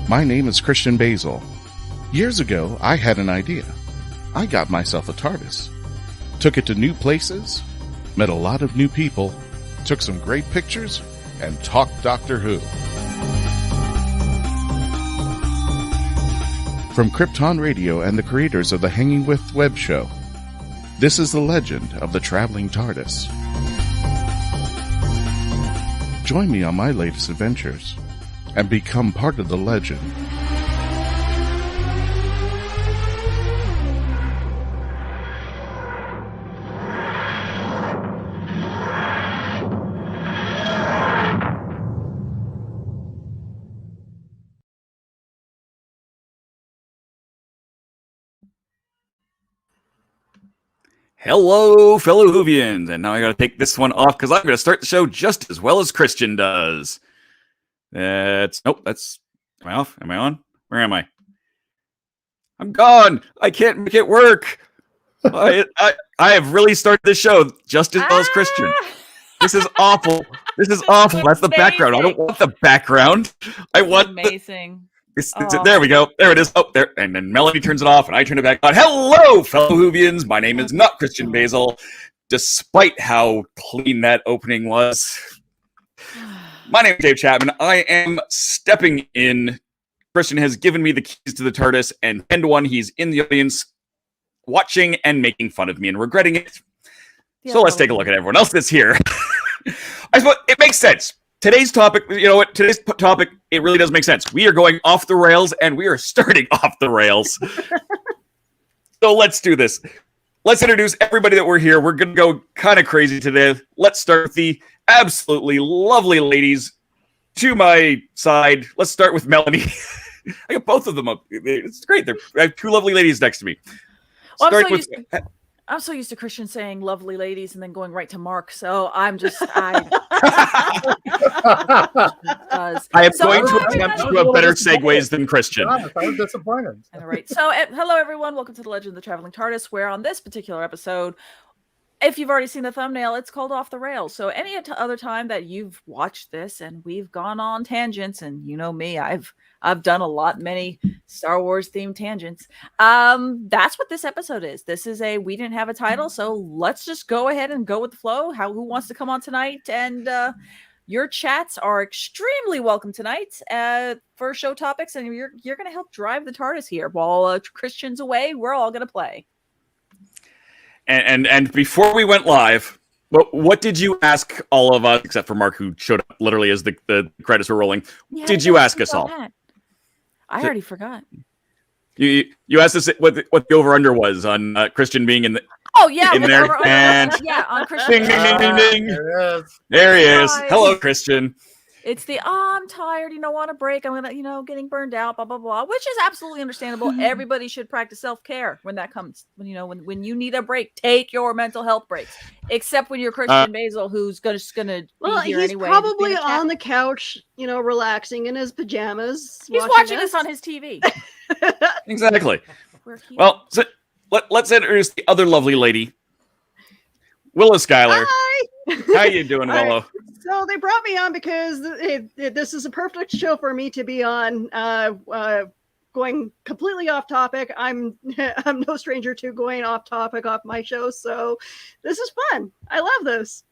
My name is Christian Basil. Years ago, I had an idea. I got myself a TARDIS. Took it to new places, met a lot of new people, took some great pictures, and talked Doctor Who. From Krypton Radio and the creators of the Hanging With web show, this is the legend of the Traveling TARDIS. Join me on my latest adventures and become part of the legend. Hello, fellow Whovians, and now I gotta take this one off because I'm gonna start the show just as well as Christian does. Am I off? Am I on? Where am I? I'm gone. I can't make it work. I have really started this show just as well as Christian. This is awful. This is awful. That's the background. I don't want the background. I want amazing. There we go. There it is. Oh, there. And then Melanie turns it off, and I turn it back on. Hello, fellow Whovians. My name is not Christian Basil, despite how clean that opening was. My name is Dave Chapman. I am stepping in. Christian has given me the keys to the TARDIS, and 10-1, he's in the audience watching and making fun of me and regretting it. Yeah, so let's take a look at everyone else that's here. I suppose it makes sense. Today's topic, you know what? Today's topic, it really does make sense. We are going off the rails, and we are starting off the rails. So let's do this. Let's introduce everybody that we're here. We're going to go kind of crazy today. Let's start with the absolutely lovely ladies to my side. Let's start with Melanie. I got both of them up. It's great. I have two lovely ladies next to me. Well, I'm so used to Christian saying lovely ladies and then going right to Mark. So I'm just, I am going to attempt to have better segues than Christian. I was disappointed. All right. So hello, everyone. Welcome to the Legend of the Traveling TARDIS, where on this particular episode, if you've already seen the thumbnail, it's called Off the Rails. So any other time that you've watched this and we've gone on tangents, and you know me, I've done many Star Wars themed tangents. That's what this episode is. This is we didn't have a title, so let's just go ahead and go with the flow. Who wants to come on tonight? And your chats are extremely welcome tonight for show topics, and you're going to help drive the TARDIS here while Christian's away. We're all going to play. And before we went live, what did you ask all of us, except for Mark, who showed up literally as the credits were rolling? Yeah, did you ask us all? I already forgot. You asked us what the over-under was on Christian being in the... Oh, yeah. In there. And on Christian. Ding, ding, ding, ding, ding. There he is. Hello, Christian. It's I'm tired, want a break. I'm gonna, getting burned out, blah, blah, blah, which is absolutely understandable. Everybody should practice self-care when that comes. When you need a break, take your mental health breaks. Except when you're Christian Basil, who's gonna be here he's anyway. Probably on the couch, relaxing in his pajamas. He's watching us on his TV. Exactly. Well, so let's introduce the other lovely lady, Willow Schuyler. Hi. How you doing, Willow? So they brought me on because this is a perfect show for me to be on. Going completely off topic. I'm no stranger to going off topic off my show, so this is fun. I love this.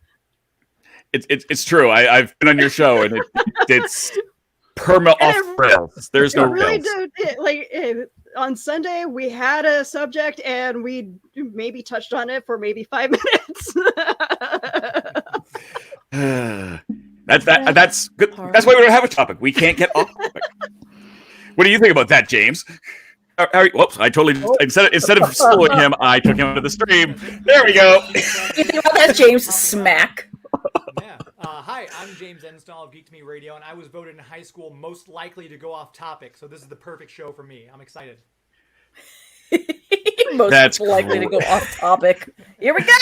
It's true. I've been on your show, and it's perma off rails. There's no really rails. On Sunday we had a subject, and we maybe touched on it for maybe 5 minutes. That's good. That's why we don't have a topic. We can't get off topic. What do you think about that, James? Whoops! I totally instead of slowing him, I took him out of the stream. There we go. You think about that, James? Smack. Yeah. Hi, I'm James Enstall of Geek to Me Radio, and I was voted in high school most likely to go off topic. So this is the perfect show for me. I'm excited. Most likely to go off topic. Here we go.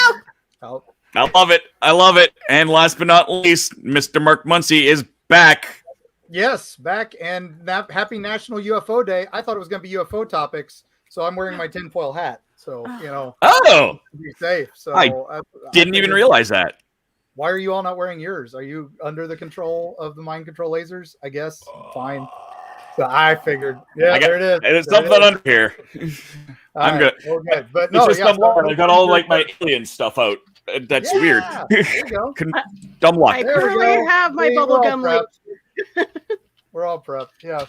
Oh. I love it. I love it. And last but not least, Mr. Mark Muncie is back. Yes, back, and happy National UFO Day. I thought it was going to be UFO topics, so I'm wearing my tinfoil hat. So, Oh! Be safe. So I didn't even realize that. Why are you all not wearing yours? Are you under the control of the mind control lasers? I guess. Fine. So I figured, there it is. There's something under here. I'm good. We're good. But It's no, just dumb luck. I got all like my alien stuff out. That's weird. There you go. Dumb luck. I There we currently go. have my See, we're bubble all gum like prepped. We're all prepped. Yeah.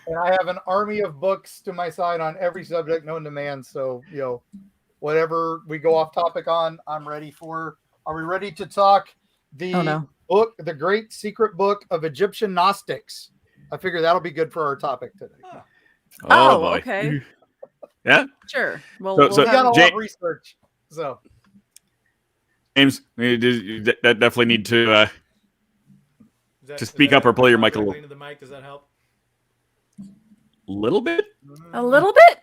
And I have an army of books to my side on every subject known to man. So, whatever we go off topic on, I'm ready for. Are we ready to talk the book, the great secret book of Egyptian Gnostics? I figure that'll be good for our topic today. Oh boy. Okay. Yeah. Sure. Well, So We got a lot of research. So James, you definitely need to speak up or pull your mic a little. Into the mic, does that help? Little bit. a little bit.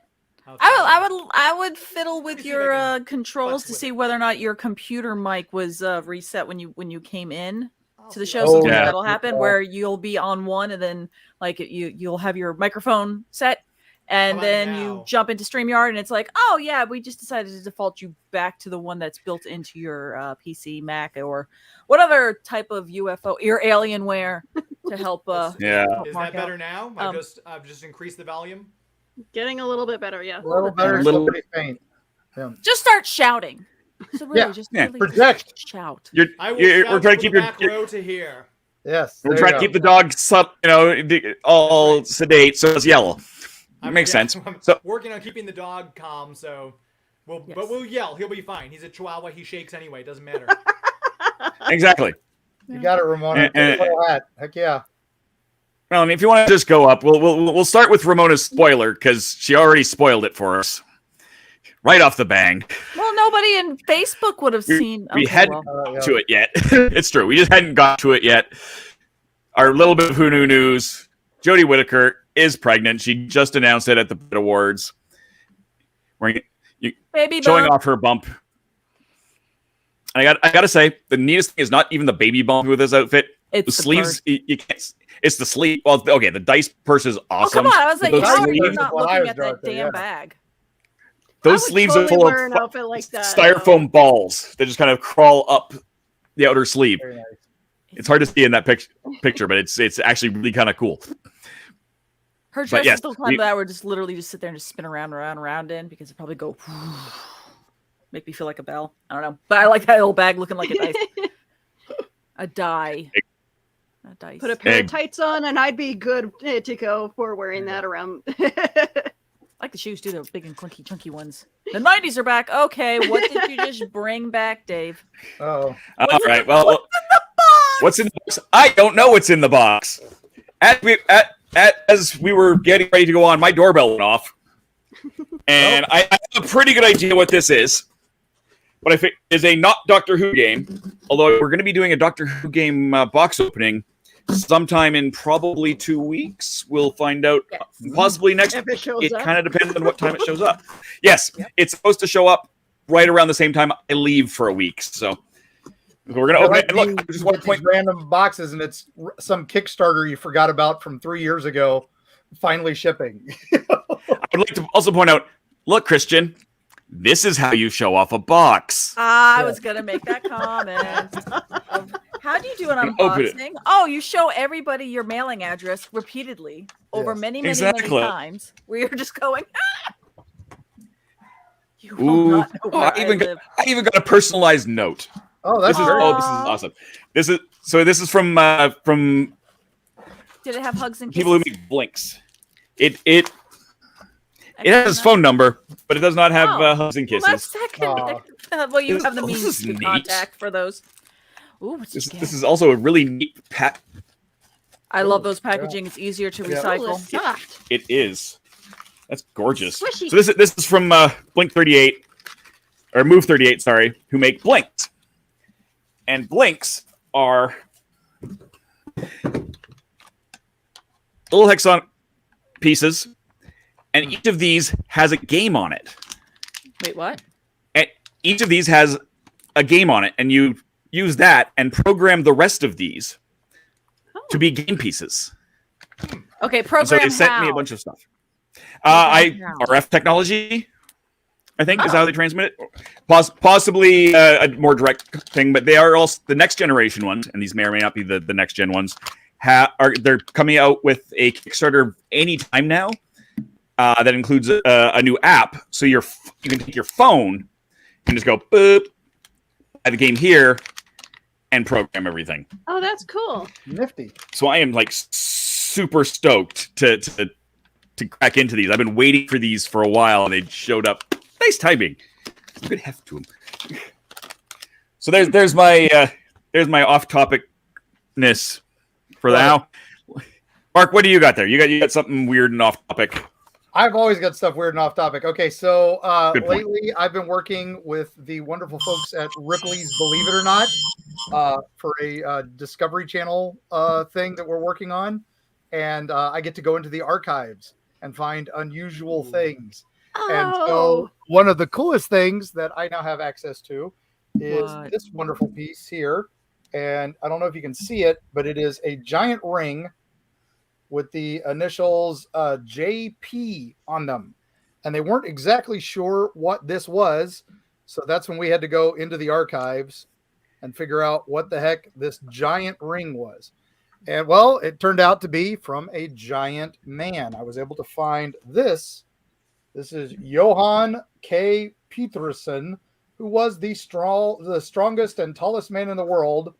How's I would fiddle with me see your if I can controls flex to with see it. whether or not your computer mic was reset when you came in to the show. Oh, Sometimes yeah. that'll happen Yeah. where you'll be on one and then like you'll have your microphone set and How about then you now? jump into StreamYard and it's like, oh yeah, we just decided to default you back to the one that's built into your PC, Mac, or what other type of UFO, your Alienware to help. Yeah. help Is Mark that out. better now? I've just increased the volume. getting a little bit better. Yeah. a little better, Little- still pretty faint. Just start shouting. So really, Yeah. just Yeah. really Project. just shout. I will We're shout trying to from keep the your. back row to here. Yes. We're there trying you to go. keep the dog all sedate, so it's yellow. Makes sense. I'm So working on keeping the dog calm, so but Yes. we'll yell. He'll be fine. He's a Chihuahua. He shakes anyway. Doesn't matter. exactly. You got it, Ramona. Tinfoil hat. Heck yeah. Well, and if you want to just go up, we'll start with Ramona's spoiler because she already spoiled it for us right off the bang. Well, nobody in Facebook would have seen. We okay, hadn't well. Yeah. to it yet. It's true. We just hadn't got to it yet. Our little bit of who knew news. Jodie Whittaker is pregnant. She just announced it at the Brit Awards. We're Baby showing bump. off her bump. And I got to say, the neatest thing is not even the baby bump with this outfit. It's The the sleeves, bird. you can't. It's the sleeve. Well, okay, the dice purse is Oh awesome. come on! I was like, Those how are you sleeves- not What I looking was at that drawing there, damn yeah. bag? Those I would sleeves totally are full wear of an outfit like that. styrofoam balls that just kind of crawl up the outer sleeve. Very nice. It's hard to see in that picture, but it's actually really kind of cool. Her dress yes, is the kind that I would just literally just sit there and just spin around in because it probably go make me feel like a bell. I don't know, but I like that old bag looking like a dice. A die. A dice. Put a pair Egg. of tights on, and I'd be good to go for wearing that around. I like the shoes too. They're big and clunky, chunky ones. The 90s are back. Okay, what did you just bring back, Dave? Oh. All right. Well, what's in the box? I don't know what's in the box. As we were getting ready to go on, my doorbell went off, and I have a pretty good idea what this is. But I think it's a not Doctor Who game. Although we're going to be doing a Doctor Who game box opening sometime in probably 2 weeks. We'll find out. Possibly next. If it shows It up. kind of depends on what time it shows up. Yes, it's supposed to show up right around the same time I leave for a week. So we're going to open it. And look, I just want to point. these random boxes, and it's some Kickstarter you forgot about from 3 years ago, finally shipping. I would like to also point out, look, Christian, this is how you show off a box. I was gonna make that comment. How do you do an Open it. unboxing? Oh, you show everybody your mailing address repeatedly over Yes. many Exactly. times. We're just going. You will Ooh, not know where I even live. got a personalized note. Oh, that's This is very this is awesome. This is from Did it have hugs and kisses? people who make blinks. It has his phone number, but it does not have Oh. hugs and Well, that's kisses. second. Well, you have the This means is to neat. contact for those. Ooh, what's This, this? this is also a really neat pack. I love those packaging. It's easier to Yeah. recycle. Soft. It is. That's gorgeous. Squishy. So this is from Blink 38 or Move 38, sorry, who make blinks. And blinks are little hexagon pieces, and each of these has a game on it. Wait, what? And each of these has a game on it, and you use that and program the rest of these to be game pieces. Okay, And so program they sent me a how? bunch of stuff. Program how? RF technology, I think, is Oh. how they transmit it. Possibly a more direct thing, but they are also the next generation ones, and these may or may not be the next gen ones, they're coming out with a Kickstarter anytime now that includes a new app. So you can take your phone and just go boop, buy the game here, and program everything. Oh, that's cool. Nifty. So I am like super stoked to crack into these. I've been waiting for these for a while, and they showed up. Nice timing. Good heft to them. So there's my off topicness for now. Mark, what do you got there? You got something weird and off topic. I've always got stuff weird and off topic. Okay, so lately I've been working with the wonderful folks at Ripley's Believe It or Not for a Discovery Channel thing that we're working on. And I get to go into the archives and find unusual things. Oh. And so one of the coolest things that I now have access to is this wonderful piece here. And I don't know if you can see it, but it is a giant ring with the initials JP on them. And they weren't exactly sure what this was. So that's when we had to go into the archives and figure out what the heck this giant ring was. And well, it turned out to be from a giant man. I was able to find this. This is Johan K. Peterson, who was the strongest and tallest man in the world,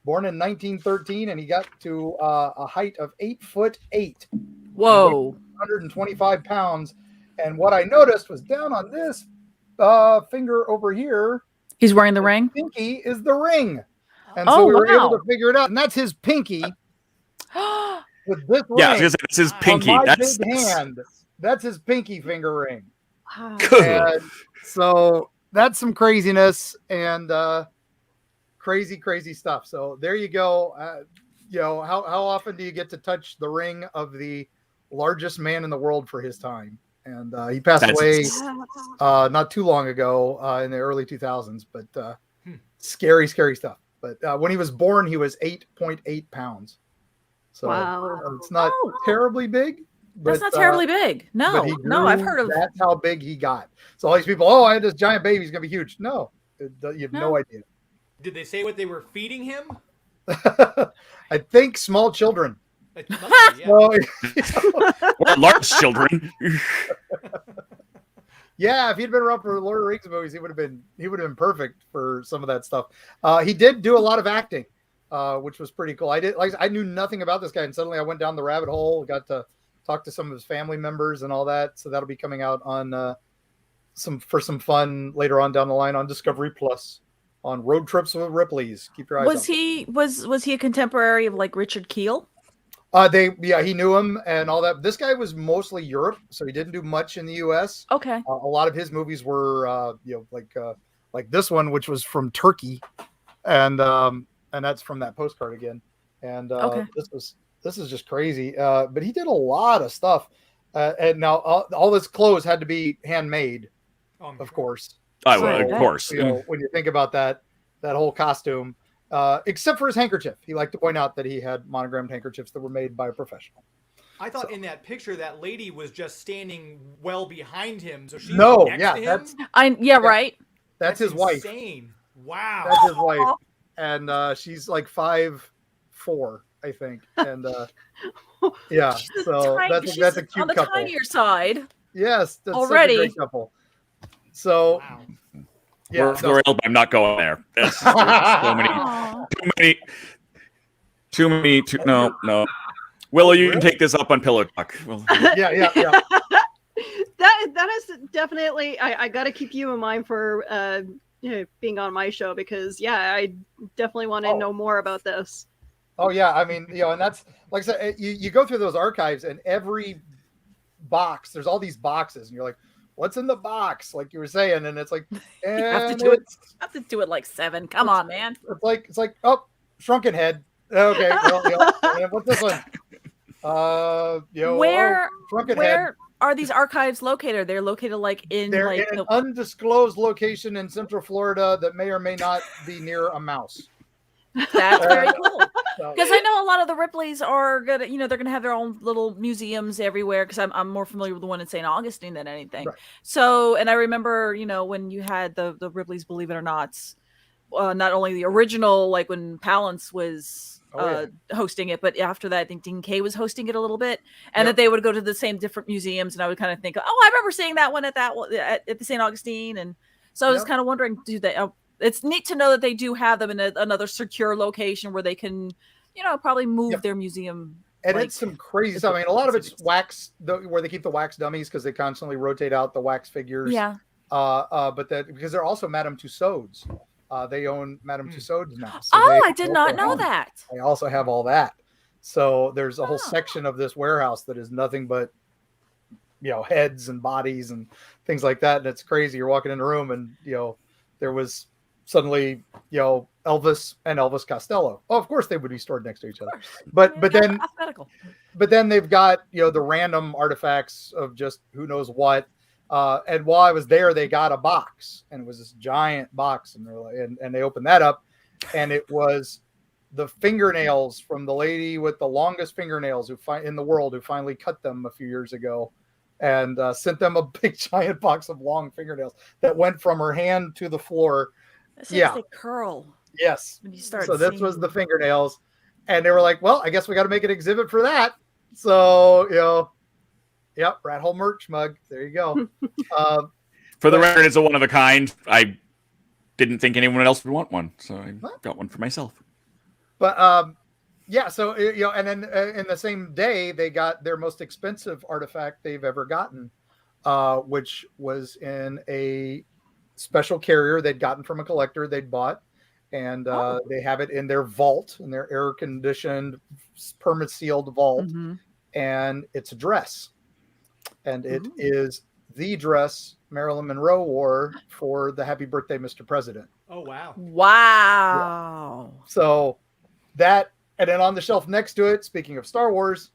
born in 1913, and he got to a height of 8'8". Whoa. 125 pounds. And what I noticed was down on this finger over here. He's wearing the ring? Pinky is the ring. And so we were able to figure it out. And that's his pinky. With this ring. Yeah, I was gonna say that's his pinky. That's big hand. That's his pinky finger ring. Wow. And so that's some craziness and crazy stuff. So there you go. How often do you get to touch the ring of the largest man in the world for his time? And he passed away not too long ago in the early 2000s. But scary stuff. But when he was born, he was 8.8 pounds. So it's not terribly big. That's not terribly big. No, I've heard of that's how big he got. So all these people, I had this giant baby, he's gonna be huge. No, you have no idea. Did they say what they were feeding him? I think small children. It must be, yeah. Or large children. Yeah, if he'd been around for Lord of the Rings movies, he would have been perfect for some of that stuff. He did do a lot of acting, which was pretty cool. I knew nothing about this guy, and suddenly I went down the rabbit hole, got to talk to some of his family members and all that. So that'll be coming out on some fun later on down the line on Discovery Plus on Road Trips with Ripley's. Keep your eyes on. Was he a contemporary of like Richard Keel? He knew him and all that. This guy was mostly Europe, so he didn't do much in the U.S. Okay. A lot of his movies were like this one, which was from Turkey, and that's from that postcard again. And this is just crazy. But he did a lot of stuff, and now all his clothes had to be handmade, of course. Of course. When you think about that whole costume. Except for his handkerchief. He liked to point out that he had monogrammed handkerchiefs that were made by a professional. I thought in that picture that lady was just standing well behind him, so she that's right. That's his wife. Insane. Wow. That's his wife, and she's like 5'4", I think, and yeah. So that's a cute on the couple. tinier side. Yes, that's already such a great couple. So. Wow. Yeah, we're thrilled, but I'm not going there. There's too many. No. Willow, you can take this up on Pillow Talk. Yeah. That is definitely. I got to keep you in mind for being on my show because I definitely want to know more about this. Oh yeah, I mean and that's like I said, you go through those archives and every box, there's all these boxes, and you're like, what's in the box? Like you were saying, and it's like, you have to do it like 7. Come on, man. It's like shrunken head. Okay, well, what's this one? Where shrunken head. Are these archives located? They're located in an undisclosed location in Central Florida that may or may not be near a mouse. That's very cool. Because I know a lot of the Ripleys are gonna, they're gonna have their own little museums everywhere. Because I'm more familiar with the one in St. Augustine than anything. Right. So, and I remember, when you had the Ripley's Believe It or Not, not only the original, like when Palance was Oh, hosting it, but after that, I think Dean Kay was hosting it a little bit, and that they would go to the same different museums, and I would kind of think, oh, I remember seeing that one at the St. Augustine, and so I was kind of wondering, do they? It's neat to know that they do have them in another secure location where they can, probably move their museum. And it's some crazy stuff. I mean, a lot of it's wax, where they keep the wax dummies because they constantly rotate out the wax figures. Yeah. But because they're also Madame Tussauds. They own Madame Tussauds now. So I did not know that. They also have all that. So there's a whole section of this warehouse that is nothing but, heads and bodies and things like that. And it's crazy. You're walking in the room and, there was suddenly, Elvis and Elvis Costello. Oh, of course they would be stored next to each other. But then they've got, the random artifacts of just who knows what. And while I was there, they got a box, and it was this giant box, and they're like, and they opened that up, and it was the fingernails from the lady with the longest fingernails in the world who finally cut them a few years ago, and sent them a big giant box of long fingernails that went from her hand to the floor. They curl. Yes. When you start so this was the fingernails, and they were like, well, I guess we got to make an exhibit for that. So yep, RatHole merch mug. There you go. For the record, it's a one of a kind. I didn't think anyone else would want one, so I got one for myself. But so and then in the same day, they got their most expensive artifact they've ever gotten, which was in a special carrier they'd gotten from a collector they'd bought, and they have it in their vault, in their air-conditioned, perma-sealed vault, and it's a dress. And it is the dress Marilyn Monroe wore for the Happy Birthday, Mr. President. Oh, wow. Wow. Yeah. So that, and then on the shelf next to it, speaking of Star Wars,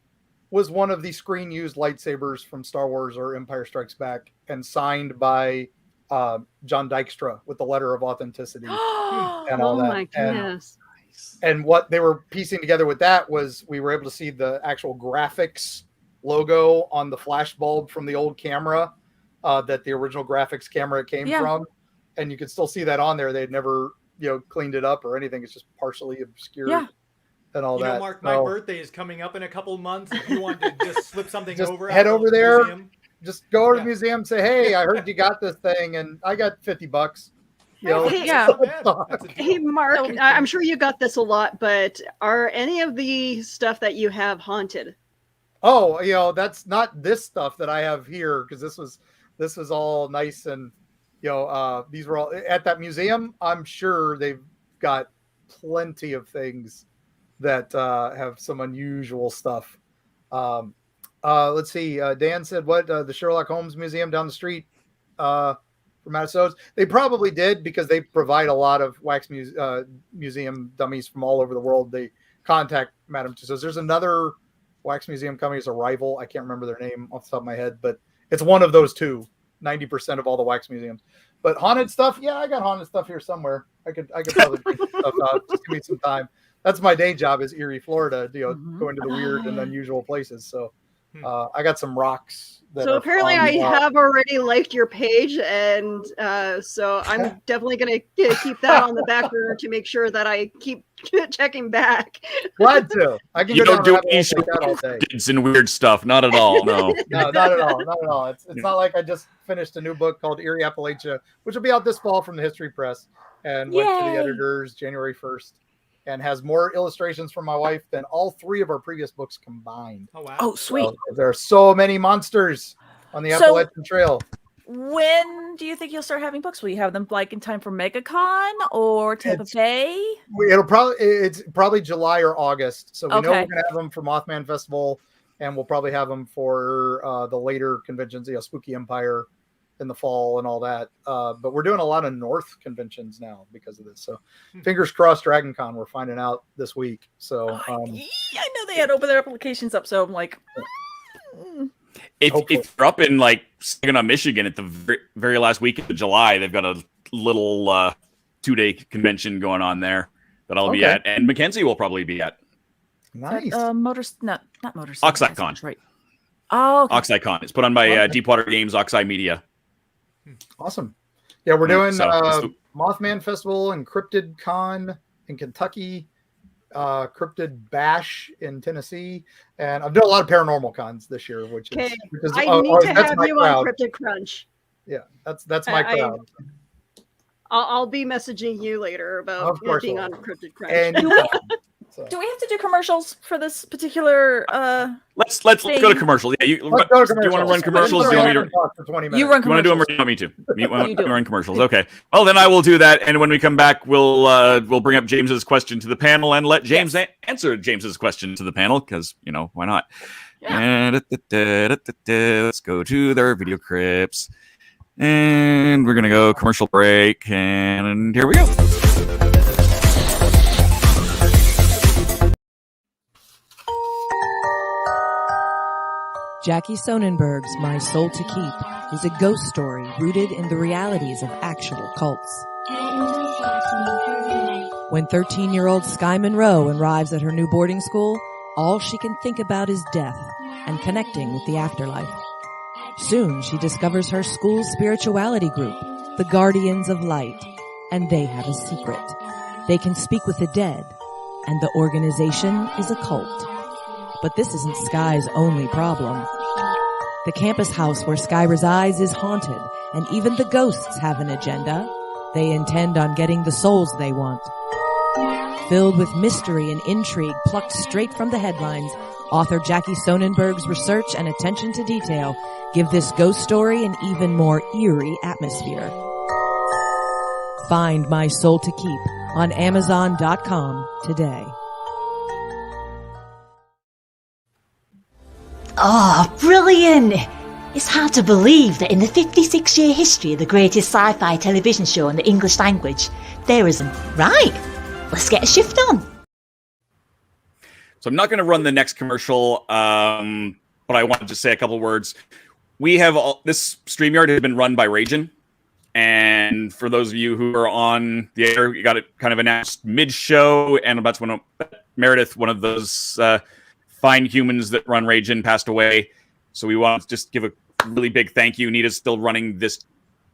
was one of the screen-used lightsabers from Star Wars or Empire Strikes Back, and signed by John Dykstra with the letter of authenticity and all that. Oh, my goodness. And what they were piecing together with that was we were able to see the actual graphics logo on the flash bulb from the old camera that the original graphics camera came from, and you could still see that on there. They'd never cleaned it up or anything. It's just partially obscured and all that. Mark, my birthday is coming up in a couple months. If you want to just slip something over, head over there, museum. Just go over to the museum, say, hey, I heard you got this thing, and I got $50. Hey, Mark, I'm sure you got this a lot, but are any of the stuff that you have haunted? Oh, that's not this stuff that I have here, because this was all nice, and these were all at that museum. I'm sure they've got plenty of things that have some unusual stuff. Let's see. Dan said, "What the Sherlock Holmes Museum down the street from Massasodes?" They probably did, because they provide a lot of wax museum dummies from all over the world. They contact Madame Tussauds. There's another wax museum coming as a rival. I can't remember their name off the top of my head, but it's one of those two. 90% of all the wax museums. But haunted stuff, I got haunted stuff here somewhere. I could probably bring stuff out. Just give me some time. That's my day job, is Erie, Florida. Going to the weird and unusual places. So I got some rocks. So apparently I have already liked your page, and so I'm definitely going to keep that on the back burner to make sure that I keep checking back. Glad to. I can You go don't down do any all day. kids and weird stuff. Not at all. No. No, not at all. Not at all. It's not like I just finished a new book called Erie Appalachia, which will be out this fall from the History Press, and went to the editors January 1st. And has more illustrations from my wife than all three of our previous books combined. Oh, wow. Oh, sweet. So there are so many monsters on the Appalachian Trail. When do you think you'll start having books? Will you have them in time for MegaCon or Tampa Bay? It's probably July or August. So we know we're going to have them for Mothman Festival, and we'll probably have them for the later conventions, Spooky Empire in the fall and all that. But we're doing a lot of North conventions now because of this. So fingers crossed, Dragon Con, we're finding out this week. So I know they had opened their applications up. So I'm like, if you're up in Saginaw, Michigan at the very last week of July, they've got a little 2-day convention going on there that I'll be at. And Mackenzie will probably be at. Nice. not Motorcycle. OxyCon. Right. Oh, okay. OxyCon. It's put on by Deepwater Games, Oxy Media. Awesome. Yeah, we're doing So- Mothman Festival and Cryptid Con in Kentucky, Cryptid Bash in Tennessee, and I've done a lot of paranormal cons this year, which Okay, is I oh, need to that's have my you crowd. on Cryptid Crunch. Yeah, that's my I- crowd. I'll be messaging you later about Of course being I on will. Cryptid Crunch. And so. Do we have to do commercials for this particular? Let's go to commercial. Yeah, Let's go to do you want to run commercials. commercials? Do you want me to? Talk for 20 minutes. You run You want to do them or commercials. do you want me to? You want You do to it. run commercials? Okay. Well, then I will do that. And when we come back, we'll bring up James's question to the panel and let James answer James's question to the panel because why not? Yeah. And let's go to their video clips, and we're gonna go commercial break, and here we go. Jackie Sonnenberg's My Soul to Keep is a ghost story rooted in the realities of actual cults. When 13-year-old Sky Monroe arrives at her new boarding school, all she can think about is death and connecting with the afterlife. Soon she discovers her school's spirituality group, the Guardians of Light, and they have a secret. They can speak with the dead, and the organization is a cult. But this isn't Sky's only problem. The campus house where Sky resides is haunted, and even the ghosts have an agenda. They intend on getting the souls they want. Filled with mystery and intrigue plucked straight from the headlines, author Jackie Sonnenberg's research and attention to detail give this ghost story an even more eerie atmosphere. Find My Soul to Keep on Amazon.com today. Oh, brilliant! It's hard to believe that in the 56-year history of the greatest sci-fi television show in the English language, there isn't. Right, let's get a shift on. So I'm not going to run the next commercial, but I wanted to say a couple words. We have this StreamYard has been run by Ragin, and for those of you who are on the air, you got it kind of announced mid-show, and that's when Meredith, one of those fine humans that run Ragin, passed away. So we want to just give a really big thank you. Nita's still running this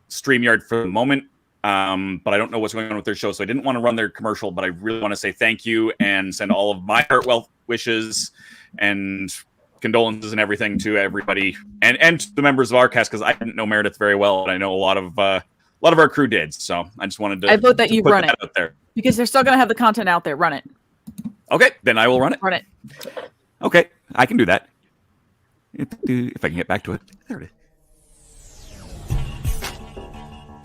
StreamYard for the moment, but I don't know what's going on with their show, so I didn't want to run their commercial, but I really want to say thank you and send all of my heartfelt wishes and condolences and everything to everybody and to the members of our cast, because I didn't know Meredith very well, and I know a lot of our crew did. So I just wanted to. I vote that you put run that it out there because they're still going to have the content out there. Run it. Okay, then I will run it. Run it. Okay, I can do that. If I can get back to it. There it is.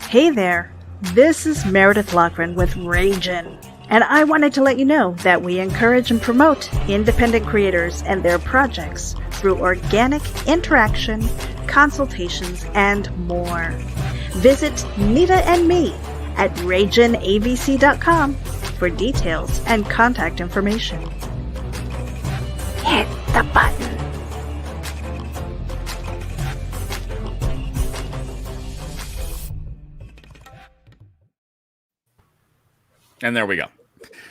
Hey there, this is Meredith Loughran with Ragin, and I wanted to let you know that we encourage and promote independent creators and their projects through organic interaction, consultations, and more. Visit Nita and me at RaginAVC.com for details and contact information. Hit the button. And there we go.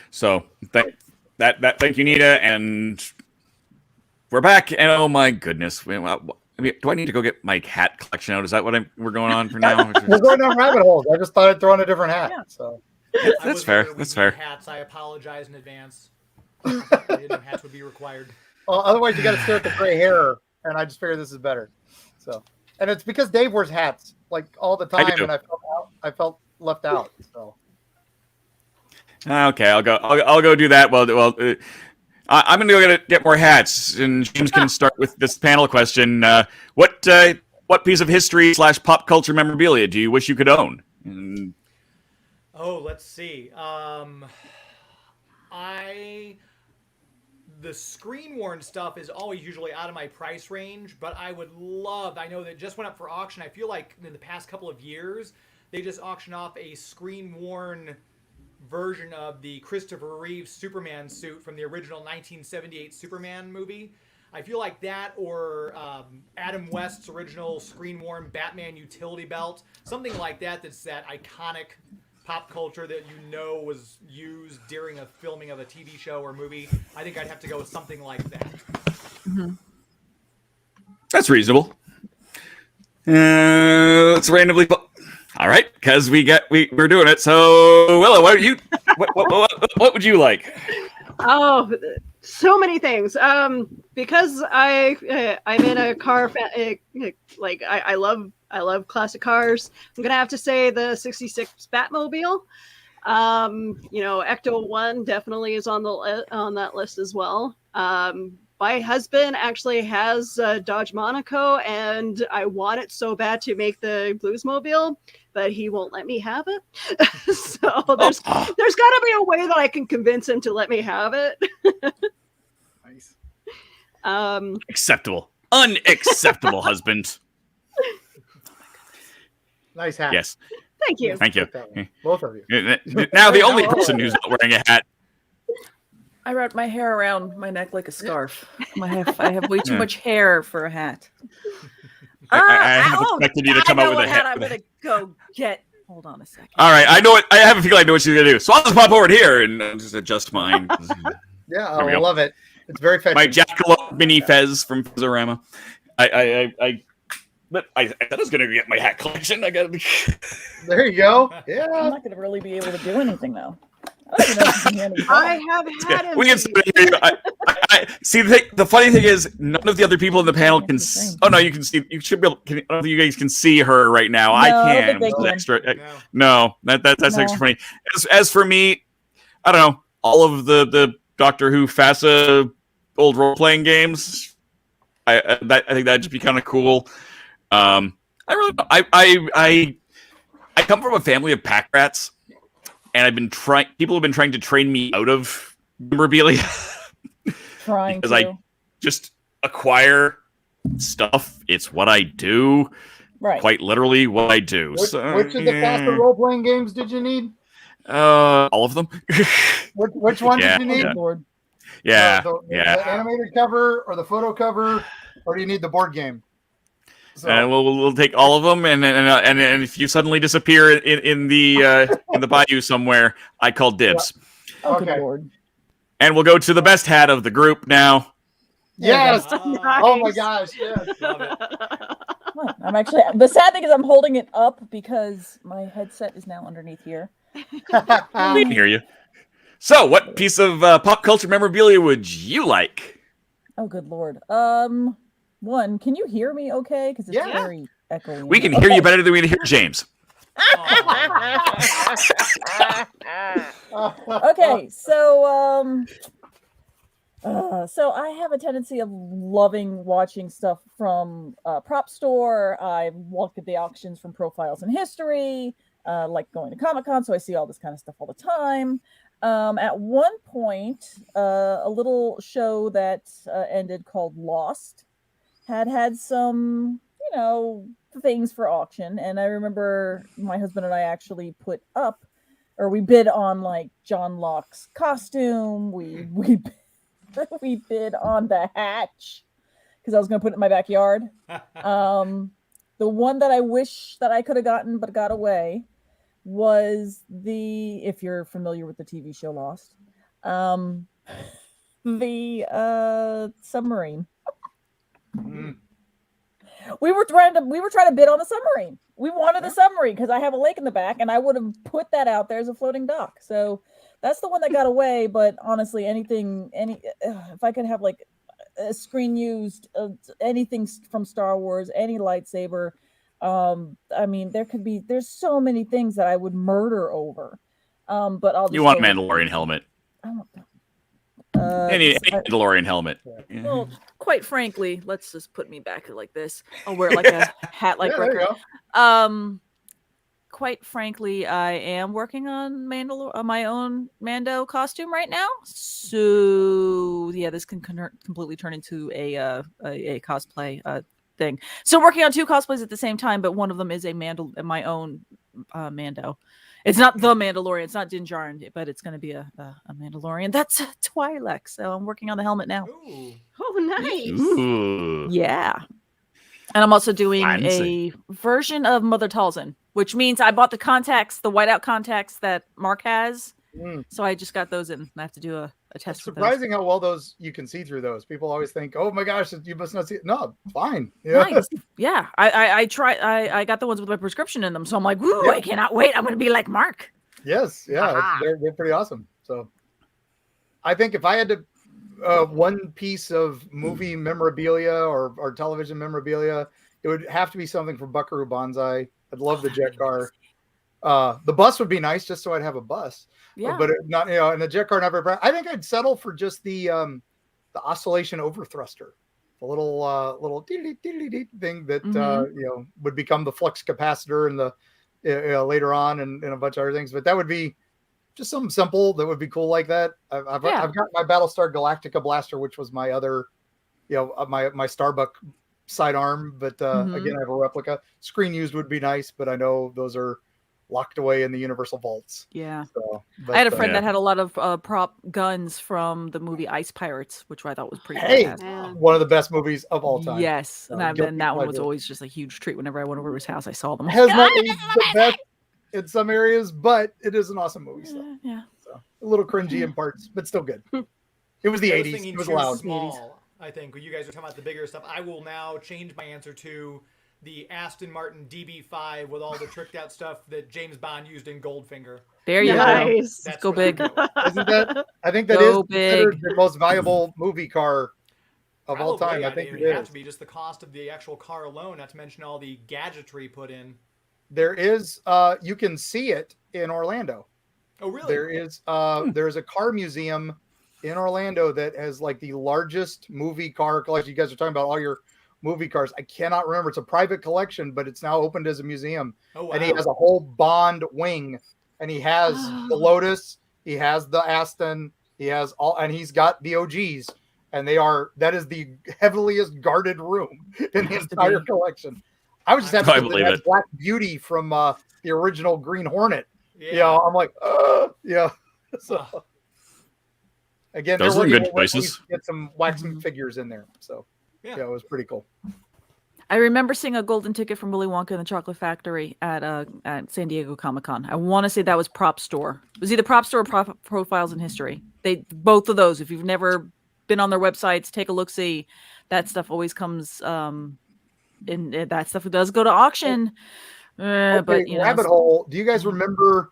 So thank you, Nita, and we're back. And oh my goodness, do I need to go get my hat collection out? Is that what we're going on for now? We're going down rabbit holes. I just thought I'd throw on a different hat. Yeah. So That's fair. That's fair. Hats. I apologize in advance. I didn't know hats would be required. well, otherwise you got to stare at the gray hair, and I just figured this is better. So, and it's because Dave wears hats like all the time, and I felt left out. So. Okay, I'll go do that. Well, I'm going to go get more hats, and James can start with this panel question. What piece of history / pop culture memorabilia do you wish you could own? Oh, let's see. The screen worn stuff is always usually out of my price range, but I know that just went up for auction. I feel like in the past couple of years, they just auctioned off a screen worn version of the Christopher Reeve Superman suit from the original 1978 Superman movie. I feel like that, or Adam West's original screen-worn Batman utility belt, something like that. That's that iconic pop culture that was used during a filming of a TV show or movie. I think I'd have to go with something like that. Mm-hmm. That's reasonable. Let's randomly. All right, because we're doing it. So Willow, what would you like? Oh, so many things. Because I'm in a car like I love classic cars. I'm gonna have to say the '66 Batmobile. Ecto 1 definitely is on that list as well. My husband actually has Dodge Monaco, and I want it so bad to make the Bluesmobile, but he won't let me have it. So there's got to be a way that I can convince him to let me have it. Nice. Acceptable. Unacceptable, husband. Nice hat. Yes. Thank you. Thank you. Both of you. Now the only person who's not wearing a hat. I wrap my hair around my neck like a scarf. I have way too much hair for a hat. I have expected you to come out with a hat. I'm gonna go get. Hold on a second. All right, I know it. I have a feeling I know what she's gonna do. So I'll just pop over here and just adjust mine. Yeah, I love it. It's very fetching. My Jackalope mini Fez from Fezzorama. I said I was gonna get my hat collection. I gotta be. There you go. I'm Yeah. not gonna really be able to do anything though. I don't even know if you can hear me. I have had him. We can still hear you. I see. The funny thing is, none of the other people in the panel can. Oh no, you can see. You should be able. I don't know if you guys can see her right now. I No, I don't can. think they can. Extra. No. No, that's No. extra funny. As for me, I don't know. All of the Doctor Who FASA old role playing games. I think that'd just be kind of cool. I really. I come from a family of pack rats. And I've been trying. People have been trying to train me out of memorabilia because I just acquire stuff. It's what I do. Right. Quite literally, what I do. Which of the faster role-playing games did you need? All of them. Which one did you need? Yeah. The animated cover or the photo cover, or do you need the board game? So. We'll take all of them, and if you suddenly disappear in the bayou somewhere, I call dibs. Oh, Okay. good Lord. And we'll go to the best hat of the group now. Yes. Nice. Oh my gosh. Yes. Love it. I'm actually. The sad thing is, I'm holding it up because my headset is now underneath here. We can hear you. So, what piece of pop culture memorabilia would you like? Oh, good Lord. One, can you hear me okay? Because it's very echoey. We can hear you better than we can hear James. Okay, so I have a tendency of loving watching stuff from Prop Store. I've looked at the auctions from Profiles in History, like going to Comic-Con, so I see all this kind of stuff all the time. At one point, a little show that ended called Lost had some, things for auction. And I remember my husband and I actually we bid on like John Locke's costume. We bid on the hatch because I was going to put it in my backyard. The one that I wish that I could have gotten but got away was if you're familiar with the TV show Lost, the submarine. We were trying to bid on the submarine. We wanted the submarine because I have a lake in the back, and I would have put that out there as a floating dock. So that's the one that got away. But honestly, if I could have like a screen used, anything from Star Wars, any lightsaber. There's so many things that I would murder over. But I'll. You want a Mandalorian helmet? I don't know. Any Mandalorian helmet. Well, quite frankly, let's just put me back like this. I'll wear like a hat like there you Rick. go. Quite frankly, I am working on my own Mando costume right now. So yeah, this can completely turn into a cosplay thing. So working on two cosplays at the same time, but one of them is my own Mando. It's not the Mandalorian. It's not Din Djarin, but it's going to be a Mandalorian. That's Twi'lek. So I'm working on the helmet now. Ooh. Oh, nice. Ooh. Yeah. And I'm also doing Fancy. a version of Mother Talzin, which means I bought the whiteout contacts that Mark has. So I just got those in. I have to do attest It's to those. surprising how well those you can see through those. People always think, "Oh my gosh, you must not see it." No, fine. Yeah. Nice. Yeah. I got the ones with my prescription in them, so I'm like, woo, Yeah. I cannot wait. I'm gonna be like Mark. Yes. Yeah. They're pretty awesome. So, I think if I had to one piece of movie memorabilia or television memorabilia, it would have to be something from Buckaroo Banzai. I'd love the jet car. The bus would be nice just so I'd have a bus. Yeah. But not, and the jet car never. I think I'd settle for just the oscillation overthruster, the little thing that would become the flux capacitor and the later on and a bunch of other things. But that would be just something simple that would be cool like that. I've got my Battlestar Galactica blaster, which was my other, my Starbuck sidearm. But again, I have a replica. Screen used would be nice, but I know those are locked away in the Universal vaults. Yeah. So, I had a friend that had a lot of prop guns from the movie Ice Pirates, which I thought was pretty fantastic. One of the best movies of all time. Yes. And that one was always just a huge treat whenever I went over to his house. I saw them. Has not been the best in some areas, but it is an awesome movie. Yeah. So, a little cringy in parts, but still good. It was the 80s. It was loud. Small, I think when you guys are talking about the bigger stuff, I will now change my answer to the Aston Martin DB5 with all the tricked out stuff that James Bond used in Goldfinger. There you go. Nice. Let's go big. Isn't that? I think that is considered the most valuable movie car of all time. I think it has is. to be just the cost of the actual car alone, not to mention all the gadgetry put in. There is, you can see it in Orlando. Oh, really? There's a car museum in Orlando that has like the largest movie car collection. You guys are talking about all your movie cars. I cannot remember. It's a private collection, but it's now opened as a museum. Oh, wow. And he has a whole Bond wing, and he has the Lotus, he has the Aston, he has all, and he's got the OGs, and that is the heaviest guarded room in the entire collection. I was just happy to have Black Beauty from the original Green Hornet. Yeah, I'm like, yeah. So again, those are good choices. Get some waxing figures in there. So yeah, it was pretty cool. I remember seeing a golden ticket from Willy Wonka and the Chocolate Factory at San Diego Comic-Con. I want to say that was Prop Store. It was either Prop Store or Profiles in History. Both of those. If you've never been on their websites, take a look. See, that stuff always comes. And that stuff does go to auction. But Rabbit Hole. Do you guys remember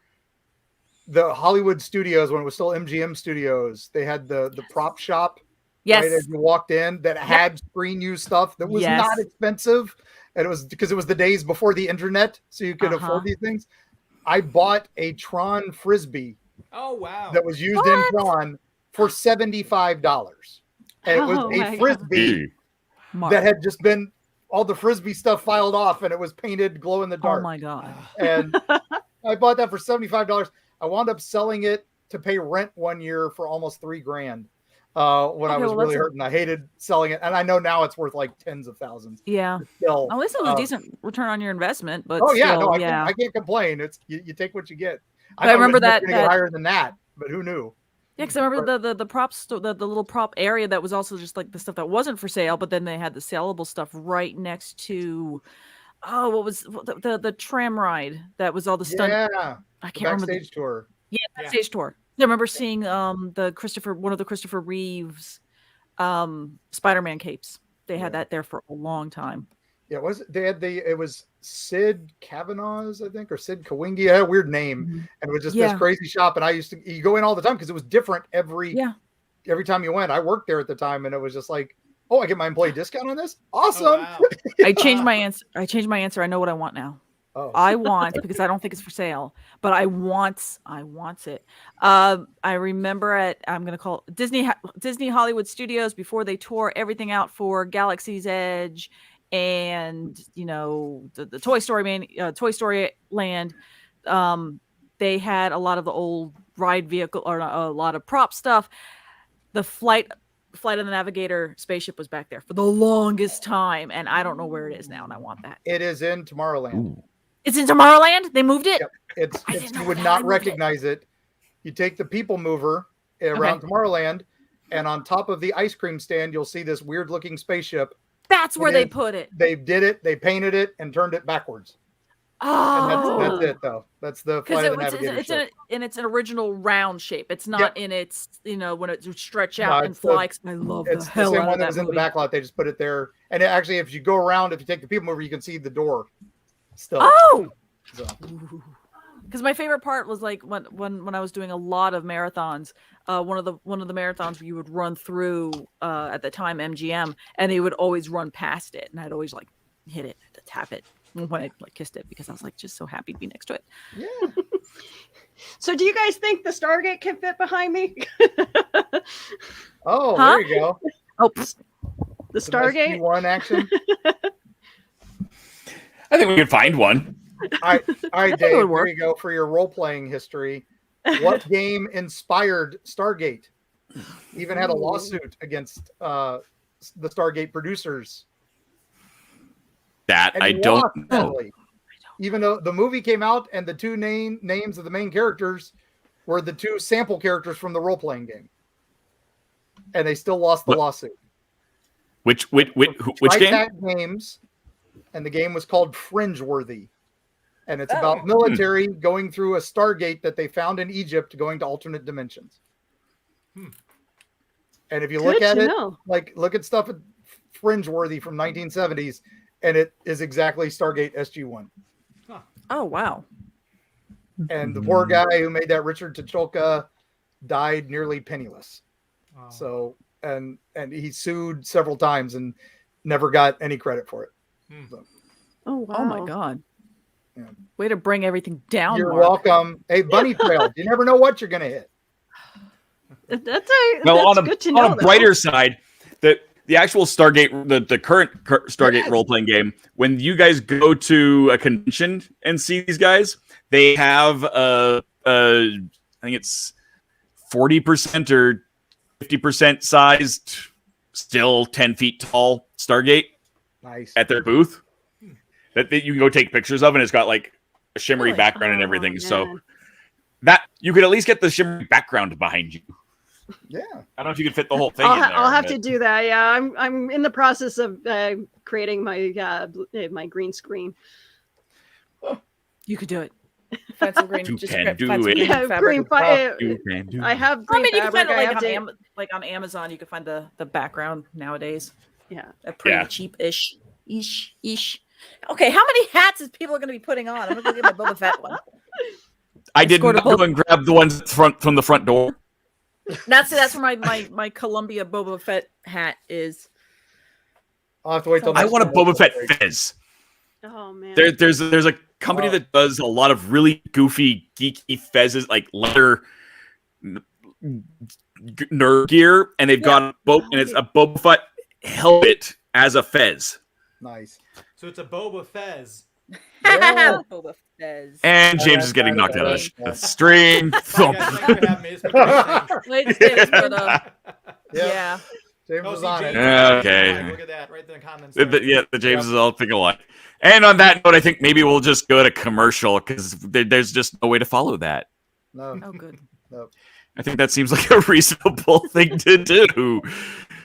the Hollywood Studios when it was still MGM Studios? They had the prop shop. Yes. Right, as you walked in, that had screen use stuff that was not expensive, and it was because it was the days before the internet, so you could afford these things. I bought a Tron Frisbee. Oh wow! That was used in Tron for $75, and it was a Frisbee that had just been all the Frisbee stuff filed off, and it was painted glow in the dark. Oh my god! And I bought that for $75. I wound up selling it to pay rent one year for almost $3,000. When I was really hurting. I hated selling it, and I know now it's worth like tens of thousands. Yeah. Still, at least it was a decent return on your investment. But I can't complain. It's you take what you get. I remember that get higher than that, but who knew? Yeah, because I remember the props, the little prop area that was also just like the stuff that wasn't for sale, but then they had the saleable stuff right next to, what was the tram ride that was all the stunt. Yeah, I can't remember. Backstage tour. Yeah, backstage tour. I remember seeing one of the Christopher Reeves Spider-Man capes. They had that there for a long time. Yeah, it was Sid Kavanaugh's, I think, or Sid Kawingi. It had a weird name, and it was just this crazy shop. And you go in all the time because it was different every time you went. I worked there at the time, and it was just like, oh, I get my employee discount on this. Awesome! Oh, wow. I changed my answer. I know what I want now. Oh. I want, because I don't think it's for sale, but I want it. I remember I'm going to call Disney Hollywood Studios before they tore everything out for Galaxy's Edge and, the Toy Story Land. They had a lot of the old ride vehicle or a lot of prop stuff. The Flight of the Navigator spaceship was back there for the longest time, and I don't know where it is now, and I want that. It is in Tomorrowland. Ooh. It's in Tomorrowland? They moved it? Yep. You would not recognize it. You take the People Mover around Tomorrowland, and on top of the ice cream stand, you'll see this weird looking spaceship. That's where they put it. They did it. They painted it and turned it backwards. Oh, and that's it though. That's the flight of the Navigator ship. It's an original round shape. It's not in its, when it stretch out and it's fly. I love It's the the hell same out one of that that was in the movie. back lot. They just put it there. And actually, if you go around, if you take the people mover, you can see the door still. Oh, So, because my favorite part was like when I was doing a lot of marathons. One of the marathons where you would run through at the time MGM, and they would always run past it, and I'd always like hit it, to tap it when I like kissed it, because I was like just so happy to be next to it. yeah. So do you guys think the Stargate can fit behind me? Oh, Huh? there you go. Oh, The Stargate? One action. I think we could find one. All right, think it Dave. would There work. you go for your role-playing history. What game inspired Stargate? Even had a lawsuit against the Stargate producers. That And I he don't lost, know. sadly. Even though the movie came out and the two names of the main characters were the two sample characters from the role-playing game, and they still lost the lawsuit. Which game? TriTac Games, and the game was called Fringeworthy, and it's about military going through a Stargate that they found in Egypt, going to alternate dimensions. And if you look Good at to it, know. like look at stuff at Fringeworthy from 1970s, and it is exactly Stargate SG-1. oh wow. And the poor guy who made that, Richard Tucholka, died nearly penniless. Oh. So and he sued several times and never got any credit for it. So, Oh, wow. Oh my god. Yeah. Way to bring everything down. you're Mark. welcome. Hey, bunny trail. You never know what you're gonna hit. That's Well, good to know. on a brighter side, the actual Stargate, the current Stargate role-playing game, when you guys go to a convention and see these guys, they have I think it's 40% or 50% sized, still 10 feet tall Stargate Nice. at their booth that you can go take pictures of, and it's got like a shimmery Really? background and Oh, everything. man. So that you could at least get the shimmery background behind you. Yeah. I don't know if you could fit the whole thing in there. I'll have but- to do that. Yeah, I'm in the process of creating my green screen. You could do it. Find some green. You just can find do some it. green Yeah, fabric. green You can do I it. have I green mean, you can fabric. find it I like have on, to- like on Amazon. You can find the background nowadays. yeah. They're pretty Yeah. cheap-ish. Ish. Okay, how many hats is people going to be putting on? I'm going to go get my Boba Fett one. I didn't scored a go boat. and grab the ones from the front door. That's where my Columbia Boba Fett hat is. I'll have to wait till I next want a time. Boba Fett fez. Oh man. There's a company Wow. that does a lot of really goofy, geeky fezes, like leather nerd gear, and they've got a and it's a Boba Fett helmet as a fez. Nice. So it's a Boba Fez. Yeah. Boba Fett. And James is getting knocked out of the stream. Sorry, guys, thank you for having me. It's been great. Wait, James, but Yeah. yeah. James Oh, was see, on James it. Yeah, is okay. live. Look at that right there in the comments. The James is all thinking alike. And on that note, I think maybe we'll just go to commercial because there's just no way to follow that. No. Oh, good. No. I think that seems like a reasonable thing to do.